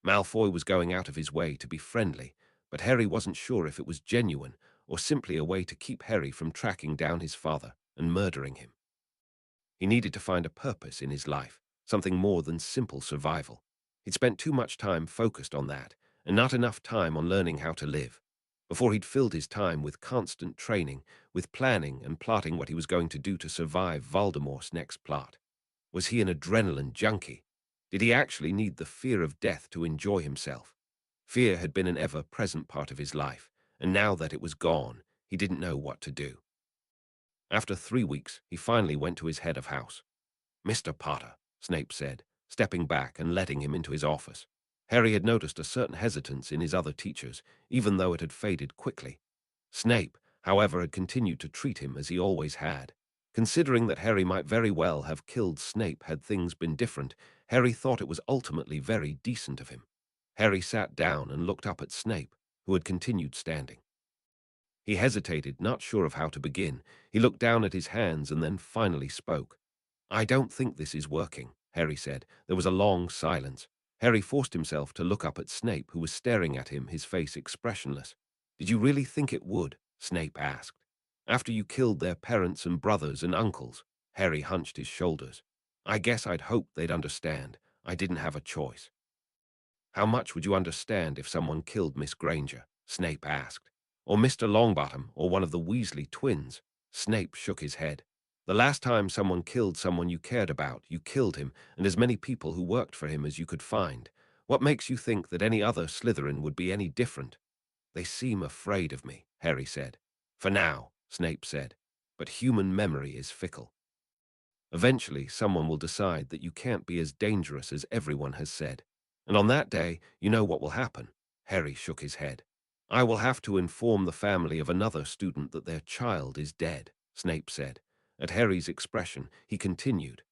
S1: Malfoy was going out of his way to be friendly, but Harry wasn't sure if it was genuine or simply a way to keep Harry from tracking down his father and murdering him. He needed to find a purpose in his life, something more than simple survival. He'd spent too much time focused on that, and not enough time on learning how to live. Before he'd filled his time with constant training, with planning and plotting what he was going to do to survive Voldemort's next plot. Was he an adrenaline junkie? Did he actually need the fear of death to enjoy himself? Fear had been an ever-present part of his life, and now that it was gone, he didn't know what to do. After 3 weeks, he finally went to his head of house. Mr. Potter, Snape said, stepping back and letting him into his office. Harry had noticed a certain hesitance in his other teachers, even though it had faded quickly. Snape, however, had continued to treat him as he always had. Considering that Harry might very well have killed Snape had things been different, Harry thought it was ultimately very decent of him. Harry sat down and looked up at Snape, who had continued standing. He hesitated, not sure of how to begin. He looked down at his hands and then finally spoke. I don't think this is working, Harry said. There was a long silence. Harry forced himself to look up at Snape, who was staring at him, his face expressionless. Did you really think it would? Snape asked. After you killed their parents and brothers and uncles? Harry hunched his shoulders. I guess I'd hoped they'd understand. I didn't have a choice. How much would you understand if someone killed Miss Granger? Snape asked. Or Mr. Longbottom, or one of the Weasley twins? Snape shook his head. The last time someone killed someone you cared about, you killed him, and as many people who worked for him as you could find. What makes you think that any other Slytherin would be any different? They seem afraid of me, Harry said. For now, Snape said. But human memory is fickle. Eventually, someone will decide that you can't be as dangerous as everyone has said. And on that day, you know what will happen. Harry shook his head. I will have to inform the family of another student that their child is dead, Snape said. At Harry's expression, he continued.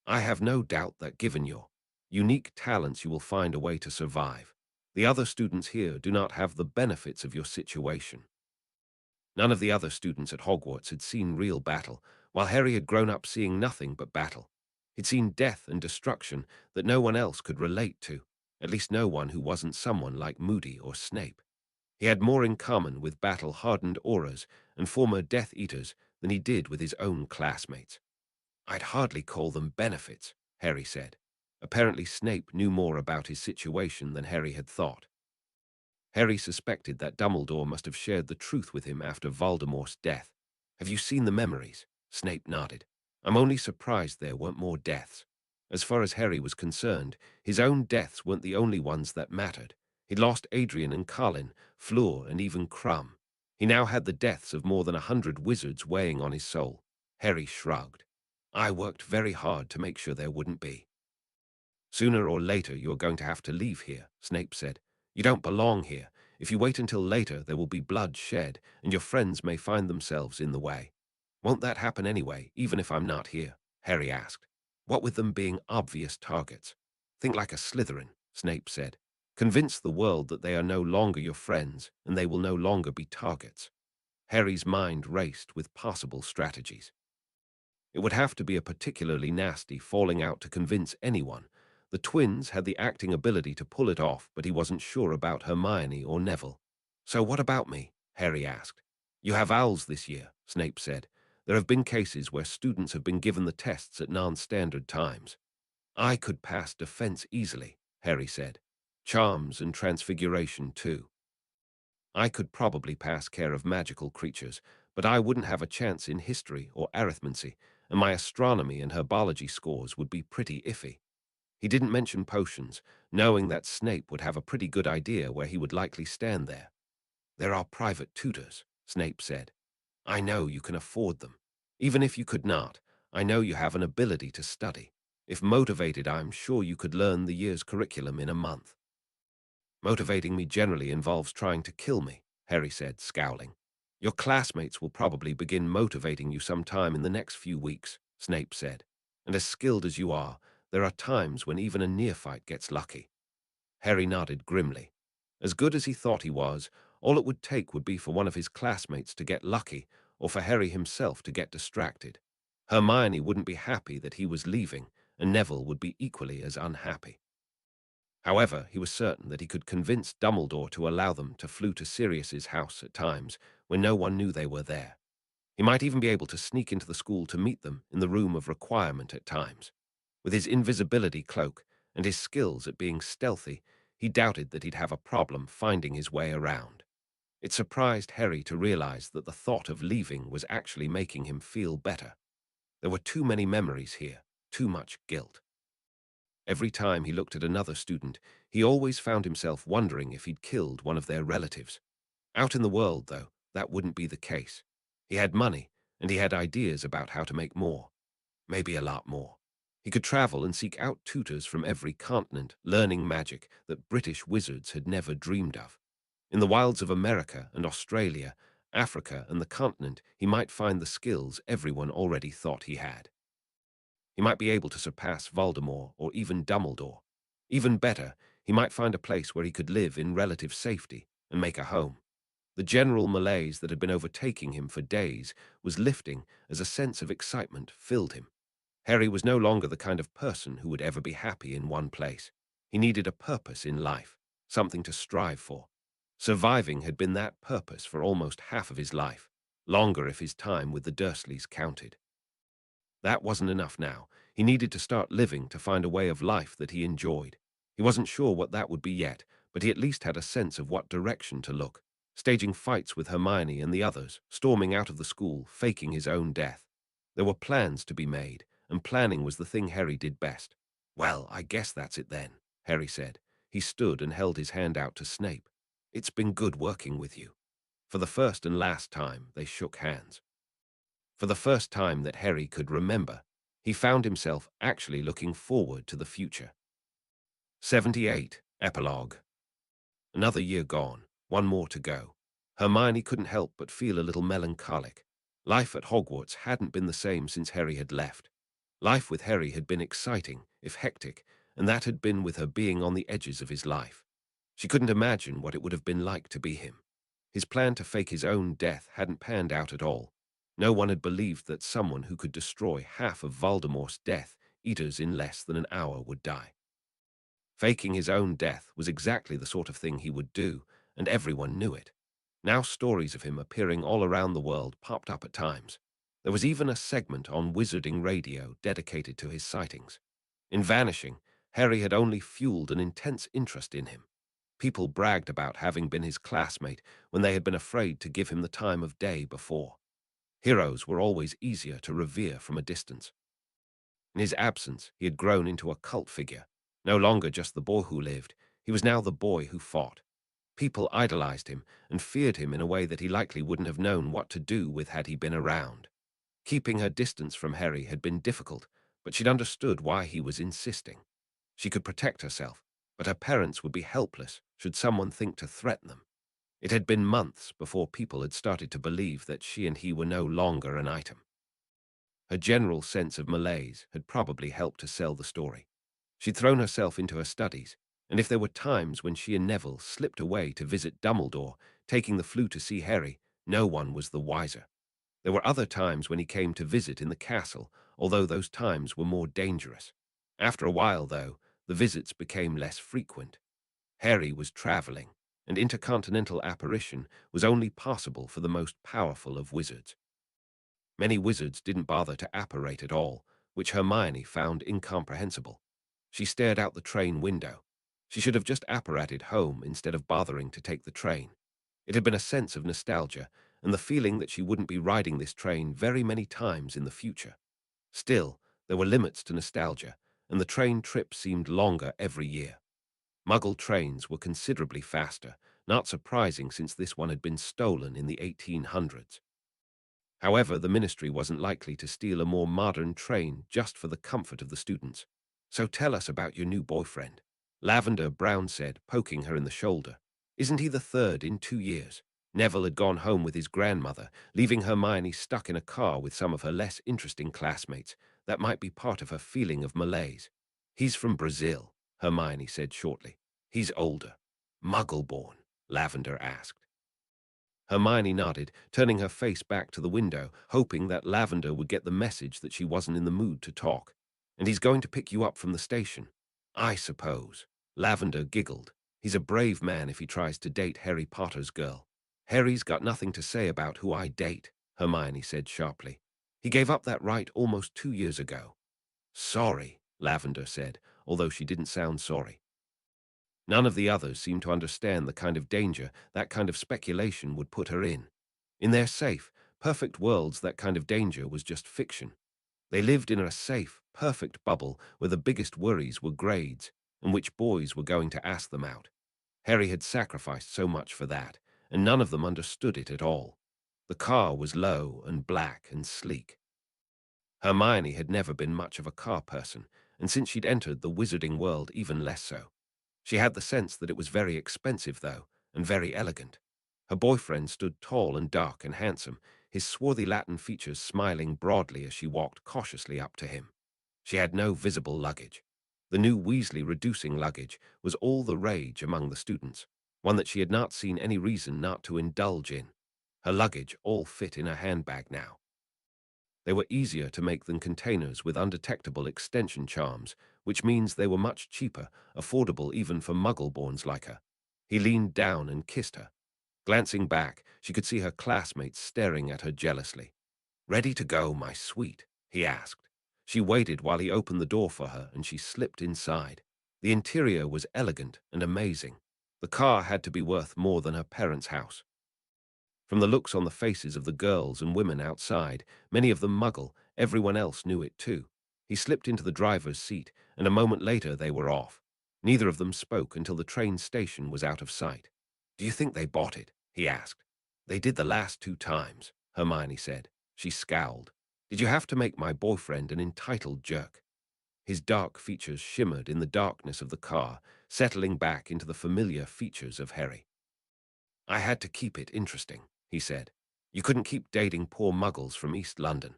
S1: I have no doubt that given your unique talents you will find a way to survive. The other students here do not have the benefits of your situation. None of the other students at Hogwarts had seen real battle, while Harry had grown up seeing nothing but battle. He'd seen death and destruction that no one else could relate to, at least no one who wasn't someone like Moody or Snape. He had more in common with battle-hardened auras and former Death Eaters than he did with his own classmates. "I'd hardly call them benefits," Harry said. Apparently Snape knew more about his situation than Harry had thought. Harry suspected that Dumbledore must have shared the truth with him after Voldemort's death. "Have you seen the memories?" Snape nodded. "I'm only surprised there weren't more deaths." As far as Harry was concerned, his own deaths weren't the only ones that mattered. He'd lost Adrian and Colin, Fleur, and even Crumb. He now had the deaths of more than 100 wizards weighing on his soul. Harry shrugged. "I worked very hard to make sure there wouldn't be." "Sooner or later you're going to have to leave here," Snape said. "You don't belong here. If you wait until later, there will be blood shed, and your friends may find themselves in the way." "Won't that happen anyway, even if I'm not here?" Harry asked. "What with them being obvious targets?" "Think like a Slytherin," Snape said. "Convince the world that they are no longer your friends, and they will no longer be targets." Harry's mind raced with possible strategies. It would have to be a particularly nasty falling out to convince anyone. The twins had the acting ability to pull it off, but he wasn't sure about Hermione or Neville. "So what about me?" Harry asked. "You have owls this year," Snape said. "There have been cases where students have been given the tests at non-standard times." "I could pass defense easily," Harry said. "Charms and transfiguration, too. I could probably pass care of magical creatures, but I wouldn't have a chance in history or arithmancy, and my astronomy and herbology scores would be pretty iffy." He didn't mention potions, knowing that Snape would have a pretty good idea where he would likely stand there. "There are private tutors," Snape said. "I know you can afford them. Even if you could not, I know you have an ability to study. If motivated, I'm sure you could learn the year's curriculum in a month." "Motivating me generally involves trying to kill me," Harry said, scowling. "Your classmates will probably begin motivating you sometime in the next few weeks," Snape said. "And as skilled as you are, there are times when even a neophyte gets lucky." Harry nodded grimly. As good as he thought he was, all it would take would be for one of his classmates to get lucky, or for Harry himself to get distracted. Hermione wouldn't be happy that he was leaving, and Neville would be equally as unhappy. However, he was certain that he could convince Dumbledore to allow them to flew to Sirius's house at times when no one knew they were there. He might even be able to sneak into the school to meet them in the room of requirement at times. With his invisibility cloak and his skills at being stealthy, he doubted that he'd have a problem finding his way around. It surprised Harry to realize that the thought of leaving was actually making him feel better. There were too many memories here, too much guilt. Every time he looked at another student, he always found himself wondering if he'd killed one of their relatives. Out in the world, though, that wouldn't be the case. He had money, and he had ideas about how to make more. Maybe a lot more. He could travel and seek out tutors from every continent, learning magic that British wizards had never dreamed of. In the wilds of America and Australia, Africa and the continent, he might find the skills everyone already thought he had. He might be able to surpass Voldemort or even Dumbledore. Even better, he might find a place where he could live in relative safety and make a home. The general malaise that had been overtaking him for days was lifting as a sense of excitement filled him. Harry was no longer the kind of person who would ever be happy in one place. He needed a purpose in life, something to strive for. Surviving had been that purpose for almost half of his life, longer if his time with the Dursleys counted. That wasn't enough now. He needed to start living to find a way of life that he enjoyed. He wasn't sure what that would be yet, but he at least had a sense of what direction to look. Staging fights with Hermione and the others, storming out of the school, faking his own death. There were plans to be made, and planning was the thing Harry did best. "Well, I guess that's it then," Harry said. He stood and held his hand out to Snape. "It's been good working with you." For the first and last time, they shook hands. For the first time that Harry could remember, he found himself actually looking forward to the future. 78. Epilogue. Another year gone, one more to go. Hermione couldn't help but feel a little melancholic. Life at Hogwarts hadn't been the same since Harry had left. Life with Harry had been exciting, if hectic, and that had been with her being on the edges of his life. She couldn't imagine what it would have been like to be him. His plan to fake his own death hadn't panned out at all. No one had believed that someone who could destroy half of Voldemort's death eaters in less than an hour would die. Faking his own death was exactly the sort of thing he would do, and everyone knew it. Now stories of him appearing all around the world popped up at times. There was even a segment on Wizarding Radio dedicated to his sightings. In vanishing, Harry had only fueled an intense interest in him. People bragged about having been his classmate when they had been afraid to give him the time of day before. Heroes were always easier to revere from a distance. In his absence, he had grown into a cult figure. No longer just the boy who lived, he was now the boy who fought. People idolized him and feared him in a way that he likely wouldn't have known what to do with had he been around. Keeping her distance from Harry had been difficult, but she'd understood why he was insisting. She could protect herself, but her parents would be helpless should someone think to threaten them. It had been months before people had started to believe that she and he were no longer an item. Her general sense of malaise had probably helped to sell the story. She'd thrown herself into her studies, and if there were times when she and Neville slipped away to visit Dumbledore, taking the Floo to see Harry, no one was the wiser. There were other times when he came to visit in the castle, although those times were more dangerous. After a while, though, the visits became less frequent. Harry was traveling, and intercontinental apparition was only possible for the most powerful of wizards. Many wizards didn't bother to apparate at all, which Hermione found incomprehensible. She stared out the train window. She should have just apparated home instead of bothering to take the train. It had been a sense of nostalgia, and the feeling that she wouldn't be riding this train very many times in the future. Still, there were limits to nostalgia, and the train trip seemed longer every year. Muggle trains were considerably faster, not surprising since this one had been stolen in the 1800s. However, the Ministry wasn't likely to steal a more modern train just for the comfort of the students. "So tell us about your new boyfriend," Lavender Brown said, poking her in the shoulder. "Isn't he the third in 2 years?" Neville had gone home with his grandmother, leaving Hermione stuck in a car with some of her less interesting classmates. That might be part of her feeling of malaise. "He's from Brazil," Hermione said shortly. "He's older." "Muggle-born?" Lavender asked. Hermione nodded, turning her face back to the window, hoping that Lavender would get the message that she wasn't in the mood to talk. "And he's going to pick you up from the station." "I suppose." Lavender giggled. "He's a brave man if he tries to date Harry Potter's girl." "Harry's got nothing to say about who I date," Hermione said sharply. "He gave up that right almost 2 years ago." "Sorry," Lavender said, although she didn't sound sorry. None of the others seemed to understand the kind of danger that kind of speculation would put her in. In their safe, perfect worlds, that kind of danger was just fiction. They lived in a safe, perfect bubble where the biggest worries were grades and which boys were going to ask them out. Harry had sacrificed so much for that, and none of them understood it at all. The car was low and black and sleek. Hermione had never been much of a car person, and since she'd entered the wizarding world, even less so. She had the sense that it was very expensive, though, and very elegant. Her boyfriend stood tall and dark and handsome, his swarthy Latin features smiling broadly as she walked cautiously up to him. She had no visible luggage. The new Weasley reducing luggage was all the rage among the students, one that she had not seen any reason not to indulge in. Her luggage all fit in a handbag now. They were easier to make than containers with undetectable extension charms, which means they were much cheaper, affordable even for muggle-borns like her. He leaned down and kissed her. Glancing back, she could see her classmates staring at her jealously. "Ready to go, my sweet?" he asked. She waited while he opened the door for her, and she slipped inside. The interior was elegant and amazing. The car had to be worth more than her parents' house. From the looks on the faces of the girls and women outside, many of them Muggle, everyone else knew it too. He slipped into the driver's seat, and a moment later they were off. Neither of them spoke until the train station was out of sight. "Do you think they bought it?" he asked. "They did the last 2 times," Hermione said. She scowled. "Did you have to make my boyfriend an entitled jerk?" His dark features shimmered in the darkness of the car, settling back into the familiar features of Harry. "I had to keep it interesting," he said. "You couldn't keep dating poor muggles from East London."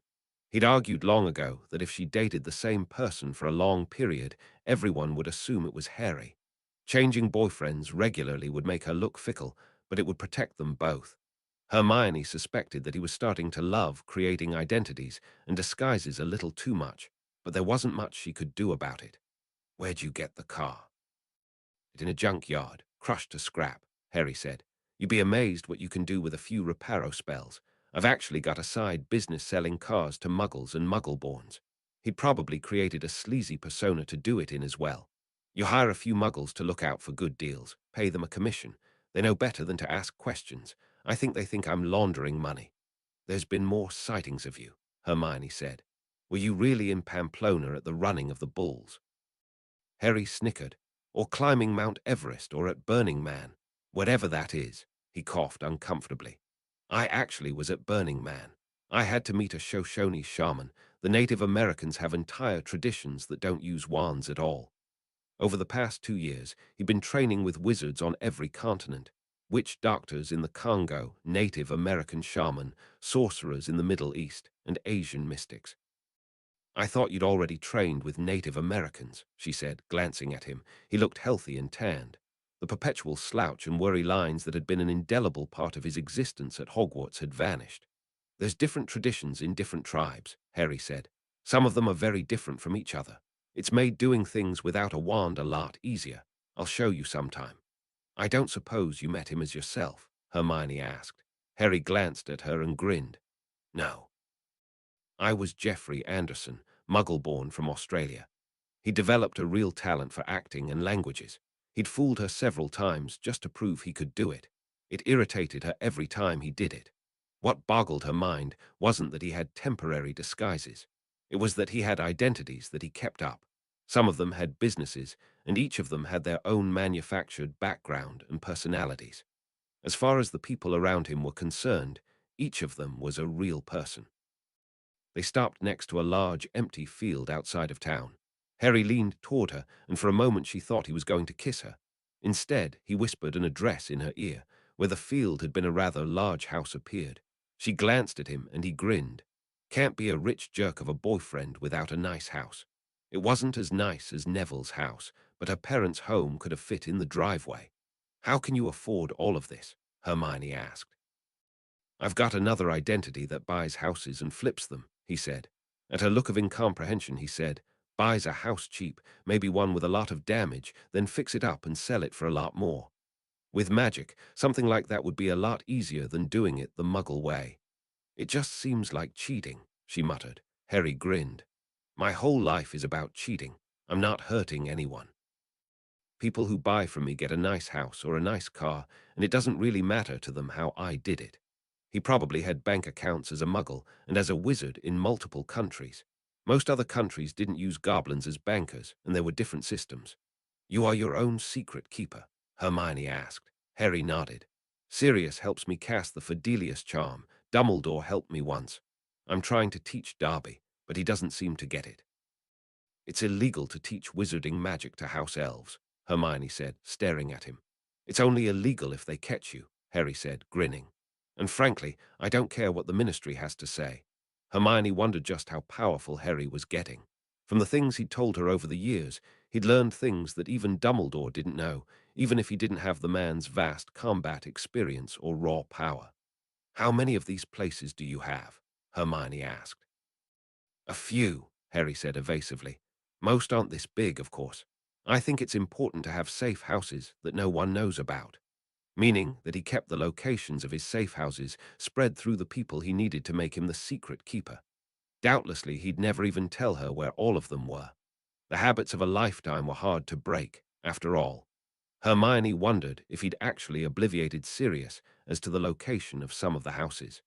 S1: He'd argued long ago that if she dated the same person for a long period, everyone would assume it was Harry. Changing boyfriends regularly would make her look fickle, but it would protect them both. Hermione suspected that he was starting to love creating identities and disguises a little too much, but there wasn't much she could do about it. "Where'd you get the car?" "In a junkyard, crushed to scrap," Harry said. "You'd be amazed what you can do with a few reparo spells. I've actually got a side business selling cars to muggles and muggle-borns." He'd probably created a sleazy persona to do it in as well. "You hire a few muggles to look out for good deals, pay them a commission. They know better than to ask questions. I think they think I'm laundering money." "There's been more sightings of you," Hermione said. "Were you really in Pamplona at the running of the bulls?" Harry snickered. "Or climbing Mount Everest, or at Burning Man. Whatever that is." He coughed uncomfortably. "I actually was at Burning Man. I had to meet a Shoshone shaman. The Native Americans have entire traditions that don't use wands at all. Over the past 2 years, he'd been training with wizards on every continent. Witch doctors in the Congo, Native American shaman, sorcerers in the Middle East, and Asian mystics." "I thought you'd already trained with Native Americans," she said, glancing at him. He looked healthy and tanned. The perpetual slouch and worry lines that had been an indelible part of his existence at Hogwarts had vanished. "There's different traditions in different tribes," Harry said. "Some of them are very different from each other. It's made doing things without a wand a lot easier. I'll show you sometime." "I don't suppose you met him as yourself?" Hermione asked. Harry glanced at her and grinned. "No. I was Jeffrey Anderson, Muggle-born from Australia. He developed a real talent for acting and languages. He'd fooled her several times just to prove he could do it. It irritated her every time he did it. What boggled her mind wasn't that he had temporary disguises. It was that he had identities that he kept up. Some of them had businesses, and each of them had their own manufactured background and personalities. As far as the people around him were concerned, each of them was a real person." They stopped next to a large, empty field outside of town. Harry leaned toward her, and for a moment she thought he was going to kiss her. Instead, he whispered an address in her ear. Where the field had been a rather large house appeared. She glanced at him, and he grinned. "Can't be a rich jerk of a boyfriend without a nice house." It wasn't as nice as Neville's house, but her parents' home could have fit in the driveway. "How can you afford all of this?" Hermione asked. "I've got another identity that buys houses and flips them," he said. At her look of incomprehension, he said, "Buys a house cheap, maybe one with a lot of damage, then fix it up and sell it for a lot more. With magic, something like that would be a lot easier than doing it the Muggle way." "It just seems like cheating," she muttered. Harry grinned. "My whole life is about cheating. I'm not hurting anyone. People who buy from me get a nice house or a nice car, and it doesn't really matter to them how I did it." He probably had bank accounts as a muggle and as a wizard in multiple countries. Most other countries didn't use goblins as bankers, and there were different systems. "You are your own secret keeper?" Hermione asked. Harry nodded. "Sirius helps me cast the Fidelius charm. Dumbledore helped me once. I'm trying to teach Darby, but he doesn't seem to get it." "It's illegal to teach wizarding magic to house elves," Hermione said, staring at him. "It's only illegal if they catch you," Harry said, grinning. "And frankly, I don't care what the Ministry has to say." Hermione wondered just how powerful Harry was getting. From the things he'd told her over the years, he'd learned things that even Dumbledore didn't know, even if he didn't have the man's vast combat experience or raw power. "How many of these places do you have?" Hermione asked. "A few," Harry said evasively. "Most aren't this big, of course. I think it's important to have safe houses that no one knows about." Meaning that he kept the locations of his safe houses spread through the people he needed to make him the secret keeper. Doubtlessly, he'd never even tell her where all of them were. The habits of a lifetime were hard to break, after all. Hermione wondered if he'd actually obliviated Sirius as to the location of some of the houses.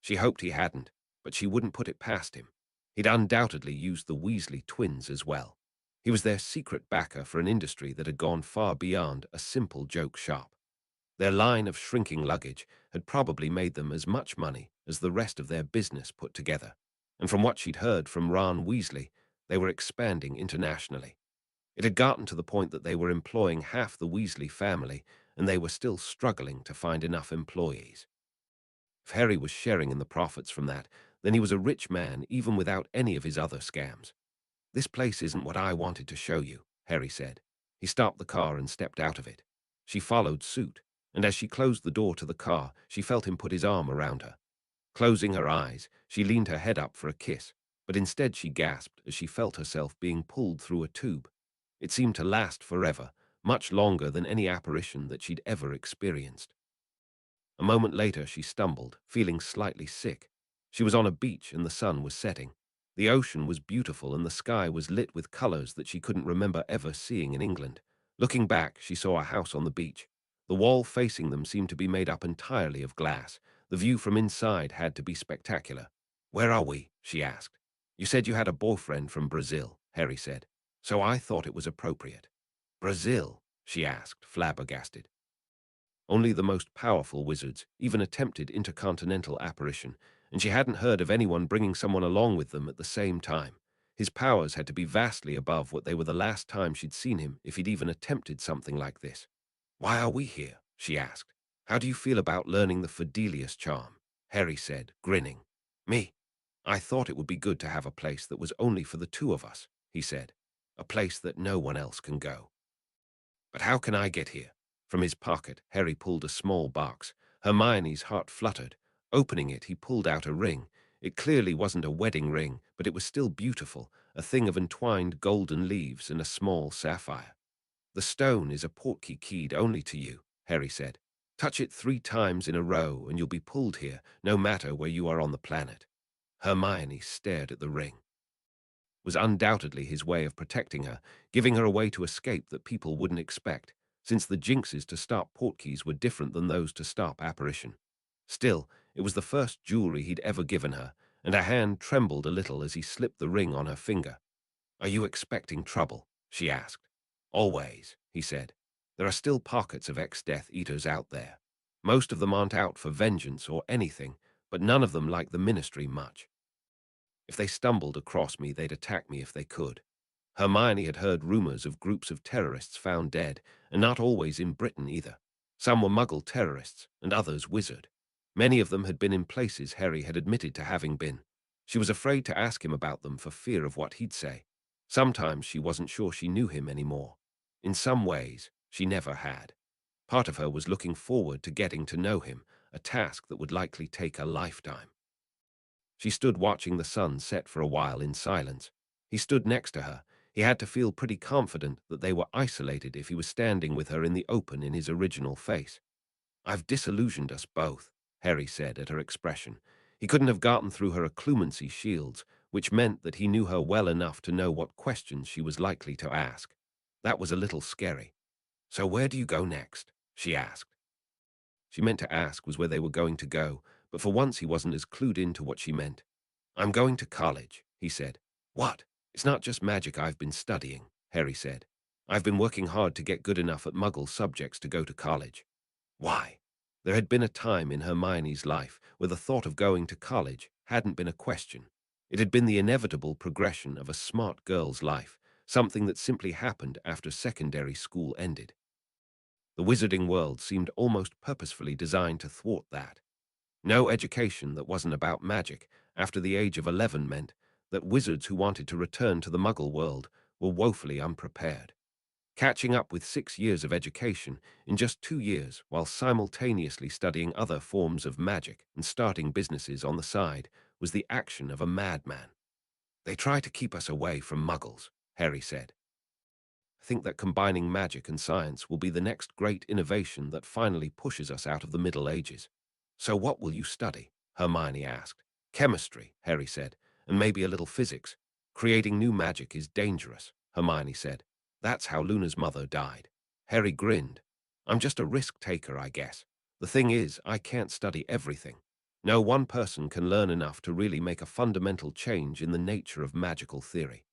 S1: She hoped he hadn't, but she wouldn't put it past him. He'd undoubtedly used the Weasley twins as well. He was their secret backer for an industry that had gone far beyond a simple joke shop. Their line of shrinking luggage had probably made them as much money as the rest of their business put together, and from what she'd heard from Ron Weasley, they were expanding internationally. It had gotten to the point that they were employing half the Weasley family, and they were still struggling to find enough employees. If Harry was sharing in the profits from that, then he was a rich man even without any of his other scams. "This place isn't what I wanted to show you," Harry said. He stopped the car and stepped out of it. She followed suit, and as she closed the door to the car, she felt him put his arm around her. Closing her eyes, she leaned her head up for a kiss. but instead she gasped as she felt herself being pulled through a tube. It seemed to last forever, much longer than any apparition that she'd ever experienced. A moment later, she stumbled, feeling slightly sick. She was on a beach and the sun was setting. The ocean was beautiful and the sky was lit with colors that she couldn't remember ever seeing in England. Looking back, she saw a house on the beach. The wall facing them seemed to be made up entirely of glass. The view from inside had to be spectacular. "Where are we?" she asked. "You said you had a boyfriend from Brazil," Harry said. "So I thought it was appropriate." "Brazil?" she asked, flabbergasted. Only the most powerful wizards even attempted intercontinental apparition, and she hadn't heard of anyone bringing someone along with them at the same time. His powers had to be vastly above what they were the last time she'd seen him if he'd even attempted something like this. "Why are we here?" she asked. "How do you feel about learning the Fidelius charm?" Harry said, grinning. "Me? I thought it would be good to have a place that was only for the two of us," he said. "A place that no one else can go." "But how can I get here?" From his pocket, Harry pulled a small box. Hermione's heart fluttered. Opening it, he pulled out a ring. It clearly wasn't a wedding ring, but it was still beautiful, a thing of entwined golden leaves and a small sapphire. "The stone is a portkey keyed only to you," Harry said. "Touch it 3 times in a row and you'll be pulled here, no matter where you are on the planet." Hermione stared at the ring. Was undoubtedly his way of protecting her, giving her a way to escape that people wouldn't expect, since the jinxes to stop portkeys were different than those to stop apparition. Still, it was the first jewelry he'd ever given her, and her hand trembled a little as he slipped the ring on her finger. "Are you expecting trouble?" she asked. "Always," he said. "There are still pockets of ex-Death Eaters out there. Most of them aren't out for vengeance or anything, but none of them like the Ministry much. If they stumbled across me, they'd attack me if they could." Hermione had heard rumors of groups of terrorists found dead, and not always in Britain either. Some were Muggle terrorists, and others wizard. Many of them had been in places Harry had admitted to having been. She was afraid to ask him about them for fear of what he'd say. Sometimes she wasn't sure she knew him anymore. In some ways, she never had. Part of her was looking forward to getting to know him, a task that would likely take a lifetime. She stood watching the sun set for a while in silence. He stood next to her. He had to feel pretty confident that they were isolated if he was standing with her in the open in his original face. "I've disillusioned us both," Harry said at her expression. He couldn't have gotten through her occlumency shields, which meant that he knew her well enough to know what questions she was likely to ask. That was a little scary. "So where do you go next?" she asked. She meant to ask was where they were going to go, but for once he wasn't as clued into what she meant. "I'm going to college," he said. "What?" "It's not just magic I've been studying," Harry said. "I've been working hard to get good enough at Muggle subjects to go to college." "Why?" There had been a time in Hermione's life where the thought of going to college hadn't been a question. It had been the inevitable progression of a smart girl's life, something that simply happened after secondary school ended. The wizarding world seemed almost purposefully designed to thwart that. No education that wasn't about magic after the age of 11 meant that wizards who wanted to return to the Muggle world were woefully unprepared. Catching up with 6 years of education in just 2 years while simultaneously studying other forms of magic and starting businesses on the side was the action of a madman. "They try to keep us away from Muggles," Harry said. "I think that combining magic and science will be the next great innovation that finally pushes us out of the Middle Ages." "So what will you study?" Hermione asked. "Chemistry," Harry said, "and maybe a little physics. Creating new magic is dangerous," Hermione said. "That's how Luna's mother died." Harry grinned. "I'm just a risk-taker, I guess. The thing is, I can't study everything. No one person can learn enough to really make a fundamental change in the nature of magical theory."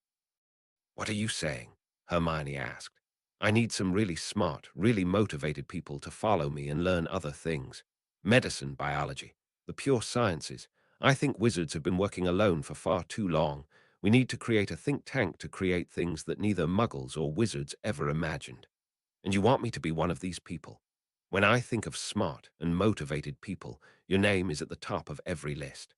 S1: "What are you saying?" Hermione asked. "I need some really smart, really motivated people to follow me and learn other things. Medicine, biology, the pure sciences. I think wizards have been working alone for far too long. We need to create a think tank to create things that neither Muggles or wizards ever imagined. And you want me to be one of these people? When I think of smart and motivated people, your name is at the top of every list."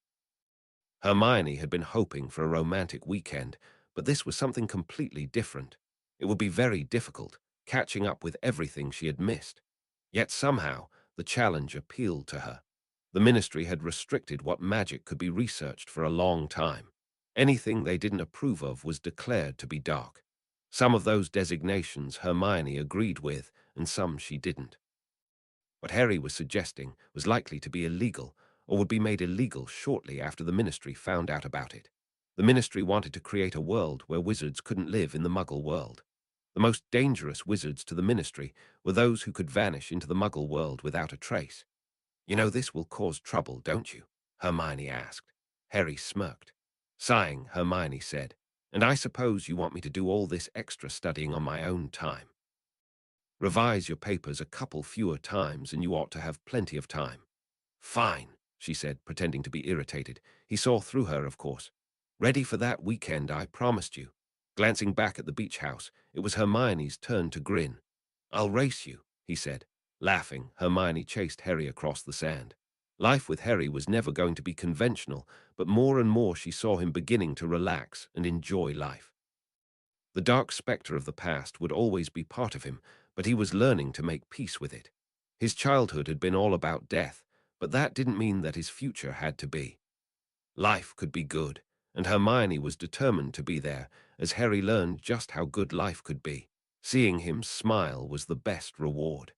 S1: Hermione had been hoping for a romantic weekend, but this was something completely different. It would be very difficult, catching up with everything she had missed. Yet somehow, the challenge appealed to her. The Ministry had restricted what magic could be researched for a long time. Anything they didn't approve of was declared to be dark. Some of those designations Hermione agreed with, and some she didn't. What Harry was suggesting was likely to be illegal, or would be made illegal shortly after the Ministry found out about it. The Ministry wanted to create a world where wizards couldn't live in the Muggle world. The most dangerous wizards to the Ministry were those who could vanish into the Muggle world without a trace. "You know this will cause trouble, don't you?" Hermione asked. Harry smirked. Sighing, Hermione said, "And I suppose you want me to do all this extra studying on my own time. Revise your papers a couple fewer times and you ought to have plenty of time." "Fine," she said, pretending to be irritated. He saw through her, of course. "Ready for that weekend I promised you." Glancing back at the beach house, it was Hermione's turn to grin. "I'll race you," he said. Laughing, Hermione chased Harry across the sand. Life with Harry was never going to be conventional, but more and more she saw him beginning to relax and enjoy life. The dark spectre of the past would always be part of him, but he was learning to make peace with it. His childhood had been all about death, but that didn't mean that his future had to be. Life could be good, and Hermione was determined to be there, as Harry learned just how good life could be. Seeing him smile was the best reward.